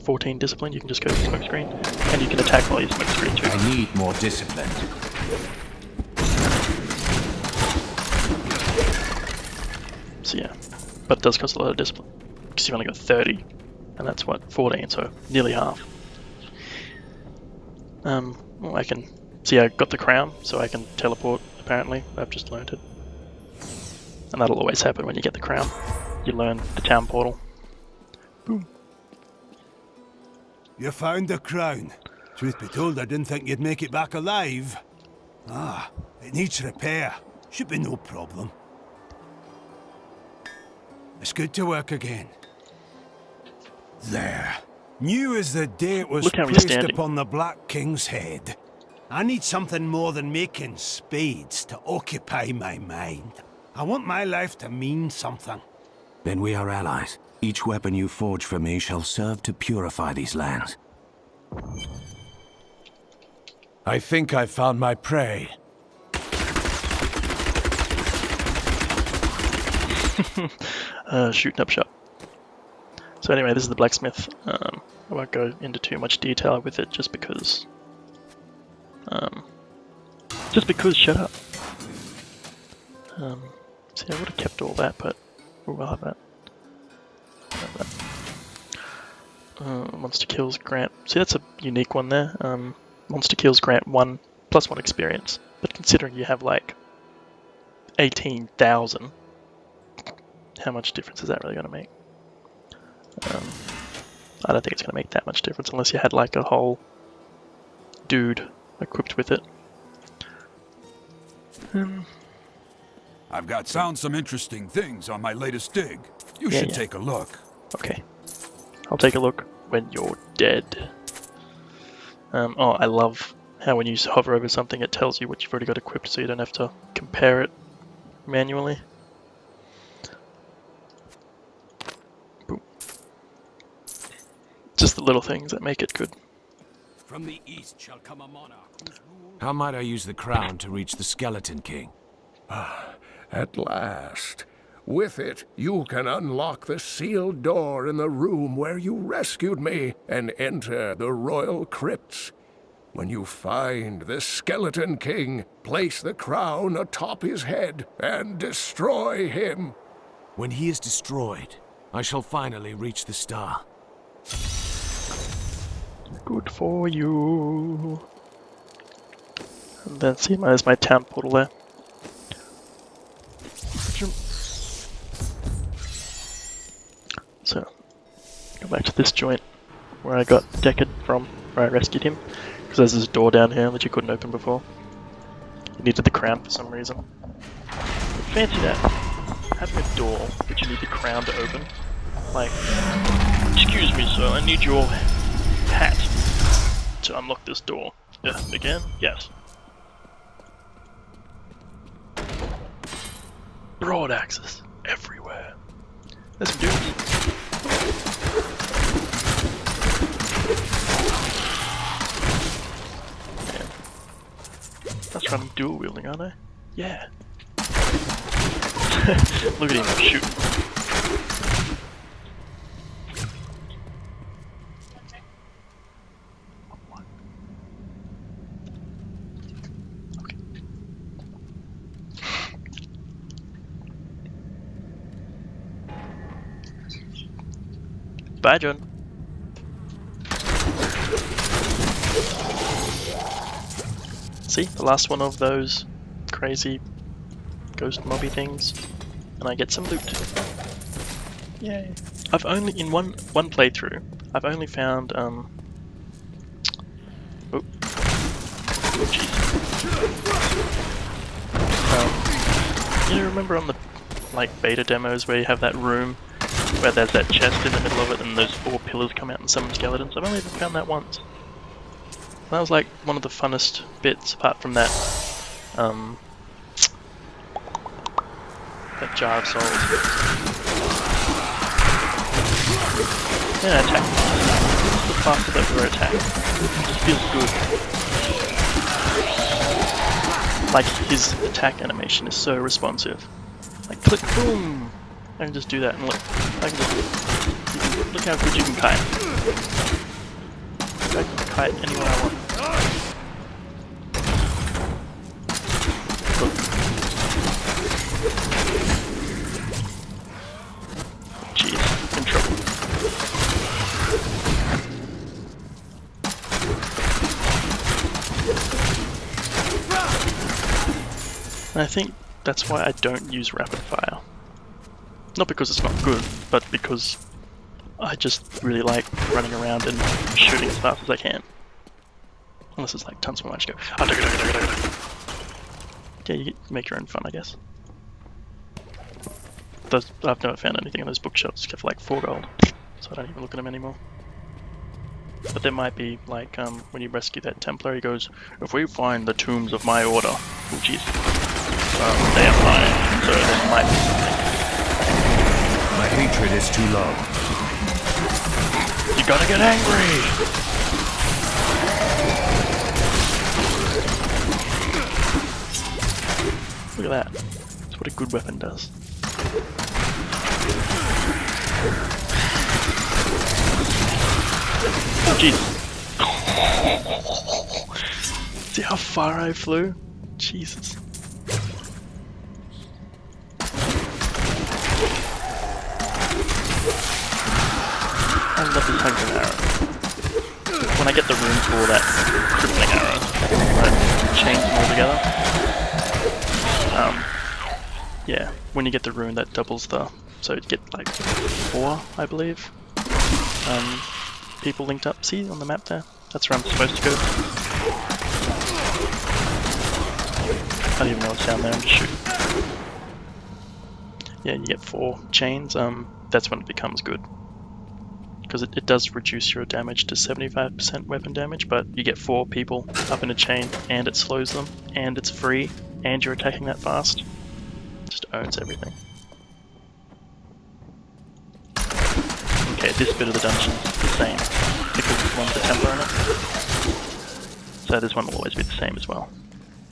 14 discipline, you can just go to smoke screen, and you can attack while you smoke screen too. I need more discipline. So yeah, but it does cost a lot of discipline, because you've only got 30, and that's what, 14, so nearly half. Well, I can see I got the crown, so I can teleport, apparently. I've just learned it. And that'll always happen when you get the crown. You learn the town portal. Boom. You found the crown. Truth be told, I didn't think you'd make it back alive. Ah, it needs repair. Should be no problem. It's good to work again. There. New as the day it was placed upon the Black King's head. I need something more than making spades to occupy my mind. I want my life to mean something. Then we are allies. Each weapon you forge for me shall serve to purify these lands. I think I found my prey. Shooting up shop. So anyway, this is the blacksmith. I won't go into too much detail with it, just because. Shut up. See, I would have kept all that, but we'll have that. Monster kills grant. See, that's a unique one there. Monster kills grant 1+1 experience, but considering you have like 18,000, how much difference is that really going to make? I don't think it's going to make that much difference unless you had like a whole dude equipped with it. I've found some interesting things on my latest dig. You should take a look. Okay. I'll take a look when you're dead. Oh, I love how when you hover over something it tells you what you've already got equipped, so you don't have to compare it manually. Boom. Just the little things that make it good. From the east shall come a monarch. How might I use the crown to reach the Skeleton King? At last. With it, you can unlock the sealed door in the room where you rescued me and enter the royal crypts. When you find the Skeleton King, place the crown atop his head and destroy him. When he is destroyed, I shall finally reach the star. Good for you. And then see, there's my town portal there. So, go back to this joint where I got Deckard from, where I rescued him. Because there's this door down here that you couldn't open before. You needed the crown for some reason. But fancy that. Having a door that you need the crown to open. Like, excuse me sir, I need your hat to unlock this door. Again? Yes. Broad axes everywhere. There's some dudes. Man. That's running dual wielding, aren't I? Yeah. Look at him shooting. Bye, John. See, the last one of those crazy ghost mobby things, and I get some loot. Yay! I've only in one playthrough, I've only found oh jeez. You remember on the beta demos where you have that room where there's that chest in the middle of it and those 4 pillars come out and summon skeletons? I've only ever found that once. That was like one of the funnest bits, apart from that that jar of souls. Yeah, attack. It's the faster that we're attacking. It just feels good. Like, his attack animation is so responsive. Like, click, boom! I can just do that and look. I can just, look how good you can kite. I can kite anywhere I want. Look. Jeez, in trouble. And I think that's why I don't use rapid fire. Not because it's not good, but because I just really like running around and shooting as fast as I can. Unless it's like tons more much go. Yeah, you make your own fun, I guess. I've never found anything in those bookshelves except for like 4 gold, so I don't even look at them anymore. But there might be, like, when you rescue that Templar, he goes, if we find the tombs of my order, which is, they are mine, so there might be something. My hatred is too low. You gotta get angry! Look at that. That's what a good weapon does. Oh jeez. See how far I flew? Jesus. I love this hunting arrow. When I get the rune for that crippling arrow, I chains them all together. Yeah, when you get the rune that doubles the, so you get like 4, I believe. People linked up, see on the map there? That's where I'm supposed to go. I don't even know what's down there, I'm just shooting. Yeah, you get 4 chains, that's when it becomes good. Because it does reduce your damage to 75% weapon damage, but you get 4 people up in a chain, and it slows them, and it's free, and you're attacking that fast. Just owns everything. Okay, this bit of the dungeon is the same, because there's one with the Templar in it. So this one will always be the same as well.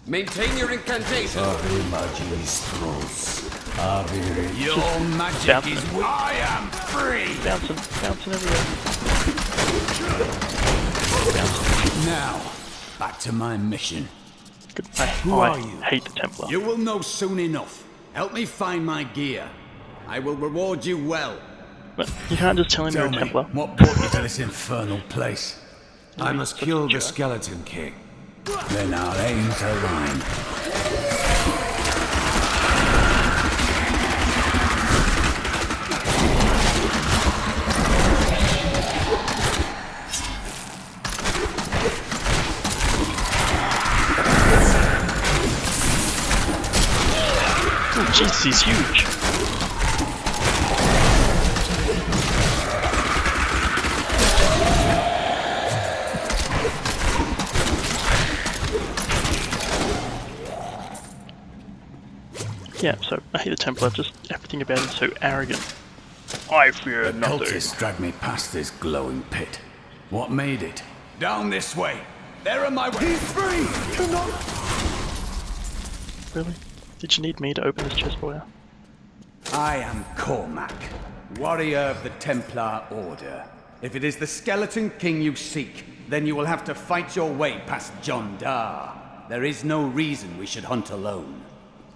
Maintain your incantation. Your magic is weak. I am free. Bouncing everywhere. Now, back to my mission. Who are you? I hate the Templar. You will know soon enough. Help me find my gear. I will reward you well. But you can't just tell him you're a Templar. What brought you to this infernal place? I must kill the Skeleton King. Then our aims align. Oh jeez, he's huge. Yeah, so I hate the Templar, just everything about him so arrogant. I fear nothing. The cultists dragged me past this glowing pit. What made it? Down this way. There are my way. He's free! Cannot. Really? Did you need me to open this chest for you? I am Cormac, warrior of the Templar Order. If it is the Skeleton King you seek, then you will have to fight your way past John Dar. There is no reason we should hunt alone.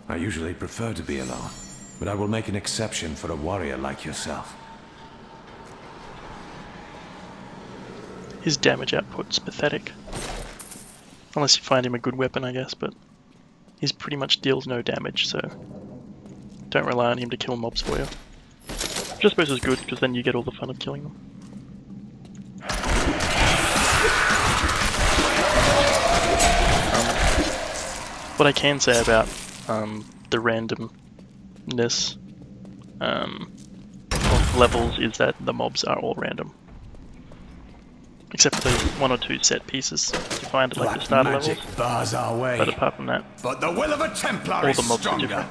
I usually prefer to be alone, but I will make an exception for a warrior like yourself. His damage output's pathetic. Unless you find him a good weapon, I guess, but he's pretty much deals no damage, so don't rely on him to kill mobs for you. Which I suppose is good, because then you get all the fun of killing them. What I can say about the randomness of levels is that the mobs are all random. Except for the 1 or 2 set pieces you find at like the start of levels. Bars our way. But apart from that, but the will of a Templar all the mobs are different.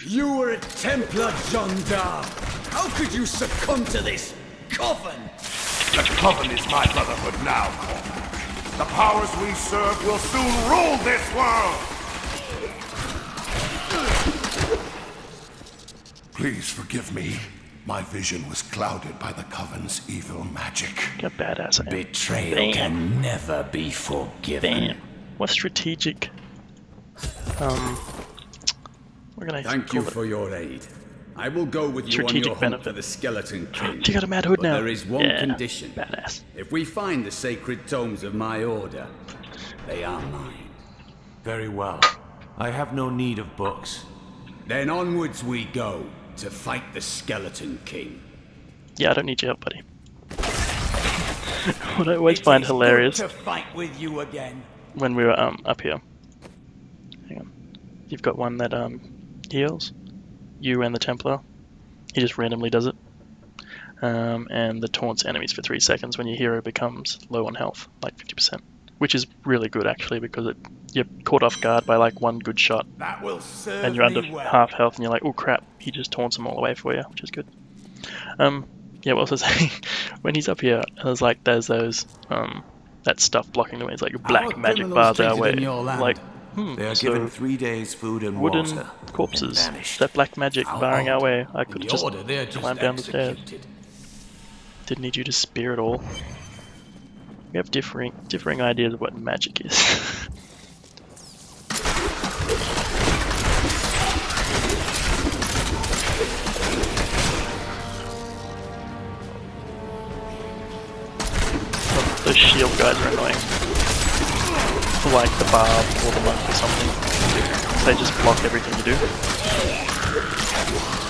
You were a Templar, John Dar. How could you succumb to this coven? The coven is my brotherhood now, Cormac. The powers we serve will soon rule this world! Please forgive me. My vision was clouded by the Coven's evil magic. Get badass. Betrayal can never be forgiven. Damn. What strategic? We're gonna Thank you for your aid. I will go with you on your hunt for the Skeleton King. You got a mad hood now. There is one condition. Badass. If we find the sacred tomes of my order, they are mine. Very well. I have no need of books. Then onwards we go to fight the Skeleton King. Yeah, I don't need your help, buddy. What I always find hilarious to fight with you again. when we were up here. Hang on. You've got one that heals. You and the Templar. He just randomly does it. And the taunts enemies for 3 seconds when your hero becomes low on health, like 50%. Which is really good actually, because you're caught off guard by like one good shot. That will serve and you're under well. half health and you're like, oh crap, he just taunts them all away for you, which is good. Yeah, what was I saying? When he's up here, there's those, that stuff blocking the way. It's like black magic bars our way. Like, they are so given 3 days food and wooden water. corpses. Is that black magic barring our way? I could just climb down the stairs. Didn't need you to spear it all. We have differing ideas of what magic is. Those shield guys are annoying. Like the barb or the monk or something. They just block everything you do.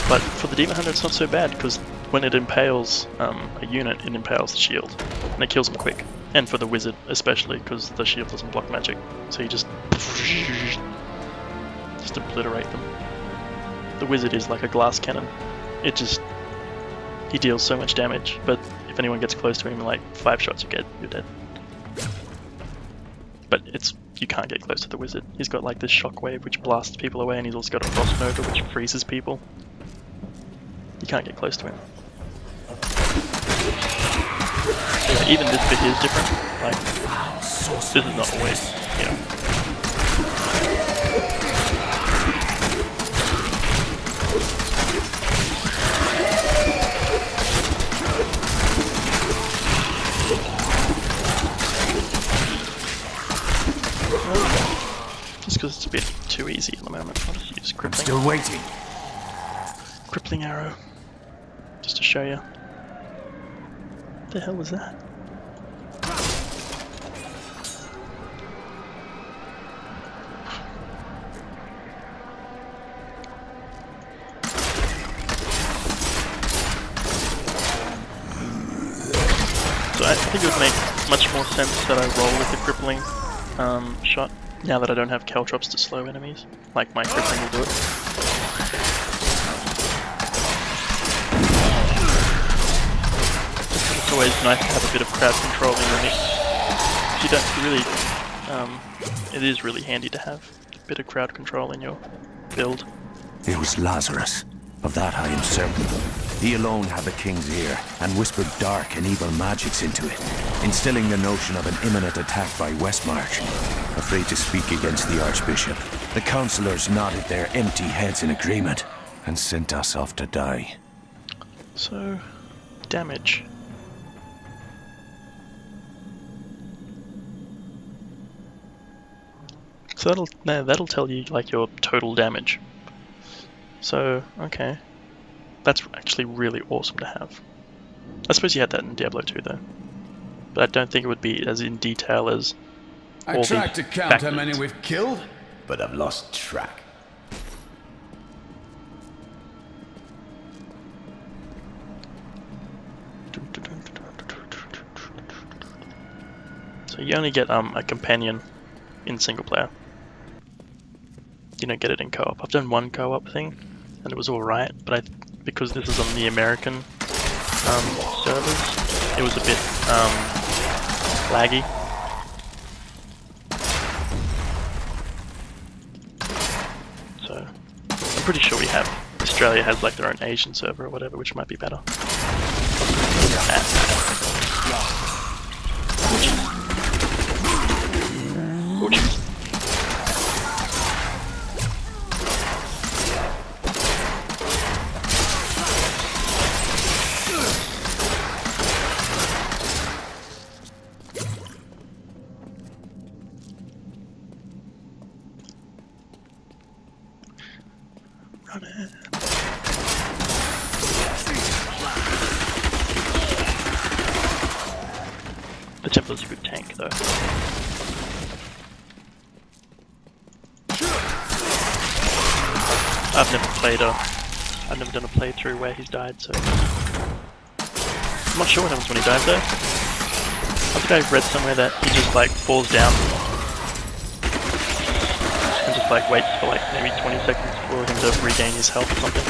But for the demon hunter it's not so bad, because when it impales a unit, it impales the shield. And it kills them quick. And for the wizard especially, because the shield doesn't block magic. So you just obliterate them. The wizard is like a glass cannon. He deals so much damage, but if anyone gets close to him in like 5 shots you're dead. But you can't get close to the wizard. He's got like this shockwave which blasts people away, and he's also got a frost nova which freezes people. You can't get close to him. Yeah, even this bit is different. Like, this is not always, you know. Just because it's a bit too easy at the moment. I'll just use crippling. I'm still waiting. Crippling arrow. Just to show you. What the hell was that? So I think it would make much more sense that I roll with the crippling shot, now that I don't have caltrops to slow enemies. Like my crippling will do it. It's always nice to have a bit of crowd control in the mix. You don't really, it is really handy to have a bit of crowd control in your build. It was Lazarus. Of that I am certain. He alone had the king's ear, and whispered dark and evil magics into it, instilling the notion of an imminent attack by Westmarch. Afraid to speak against the Archbishop, the councillors nodded their empty heads in agreement, and sent us off to die. So, damage. So that'll tell you like your total damage. So, okay. That's actually really awesome to have. I suppose you had that in Diablo 2 though. But I don't think it would be as in detail as I tried to count how many we've killed, but I've lost track. So you only get a companion in single player. You don't get it in co-op. I've done one co-op thing, and it was alright, but because this is on the American servers, it was a bit laggy. So I'm pretty sure Australia has like their own Asian server or whatever, which might be better. The Templar's a good tank, though. I've never done a playthrough where he's died, so I'm not sure what happens when he dies though. I think I read somewhere that he just like falls down and just like waits for like maybe 20 seconds for him to regain his health or something.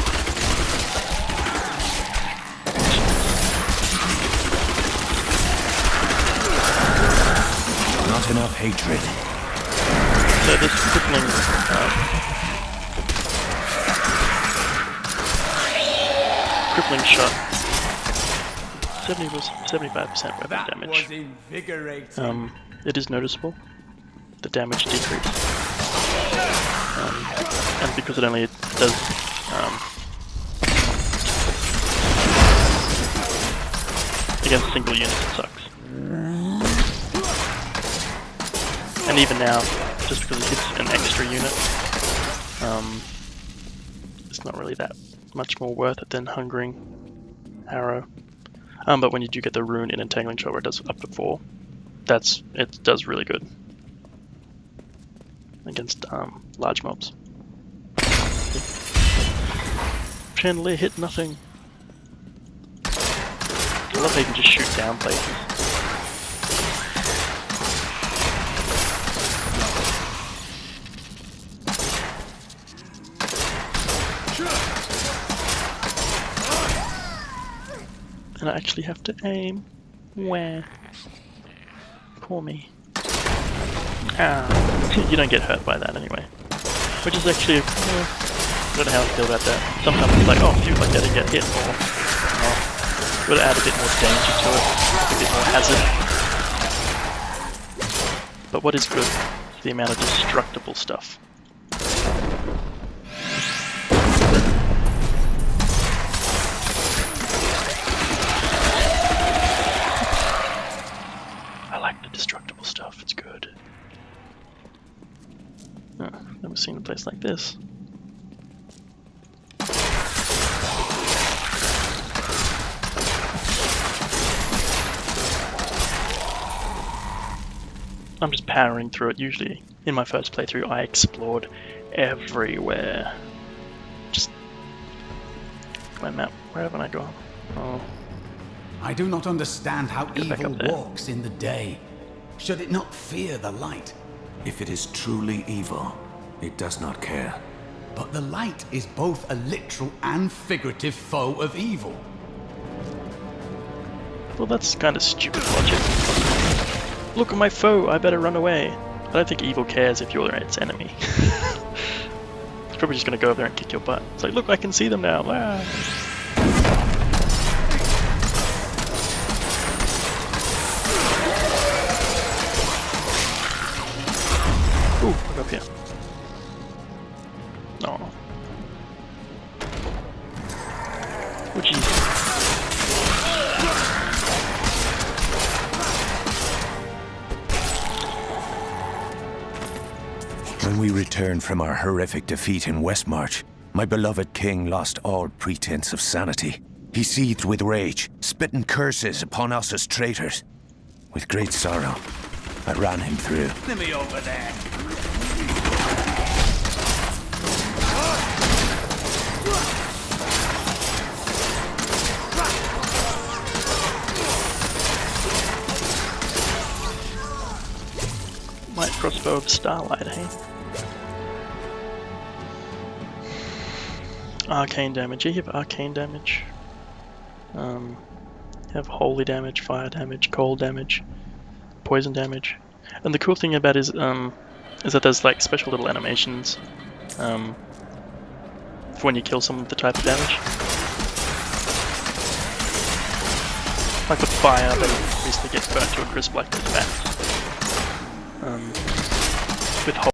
Not enough hatred. So this crippling shot, 75% weapon damage. It is noticeable, the damage decrease, and because it only does against single units, it sucks. And even now, just because it hits an extra unit, it's not really that much more worth it than Hungering Arrow. But when you do get the rune in Entangling Shot where it does up to 4, it does really good against large mobs. Chandelier hit nothing. I love how you can just shoot down places. And I actually have to aim. Where? Poor me. Ah, you don't get hurt by that anyway. Which is actually, I don't know how I feel about that. Sometimes it's like, oh, phew, like I didn't get hit, or would add a bit more danger to it, like a bit more hazard. But what is good is the amount of destructible stuff. Destructible stuff, it's good. Oh, never seen a place like this. I'm just powering through it. Usually, in my first playthrough, I explored everywhere. Just my map, where haven't I gone? Oh. I do not understand how evil walks in the day. Should it not fear the light? If it is truly evil, it does not care. But the light is both a literal and figurative foe of evil. Well, that's kind of stupid logic. Look at my foe, I better run away. I don't think evil cares if you're its enemy. It's probably just gonna go over there and kick your butt. It's like, look, I can see them now. Ah. Ooh, look up here. Oh. Oh, jeez. When we returned from our horrific defeat in Westmarch, my beloved king lost all pretense of sanity. He seethed with rage, spitting curses upon us as traitors. With great sorrow, I ran him through. Let me over there. Light crossbow of Starlight, eh? Arcane damage. Yeah, you have arcane damage. You have holy damage, fire damage, cold damage, poison damage. And the cool thing about it is that there's like special little animations for when you kill someone with the type of damage. Like with fire, they basically get burnt to a crisp like this bat. With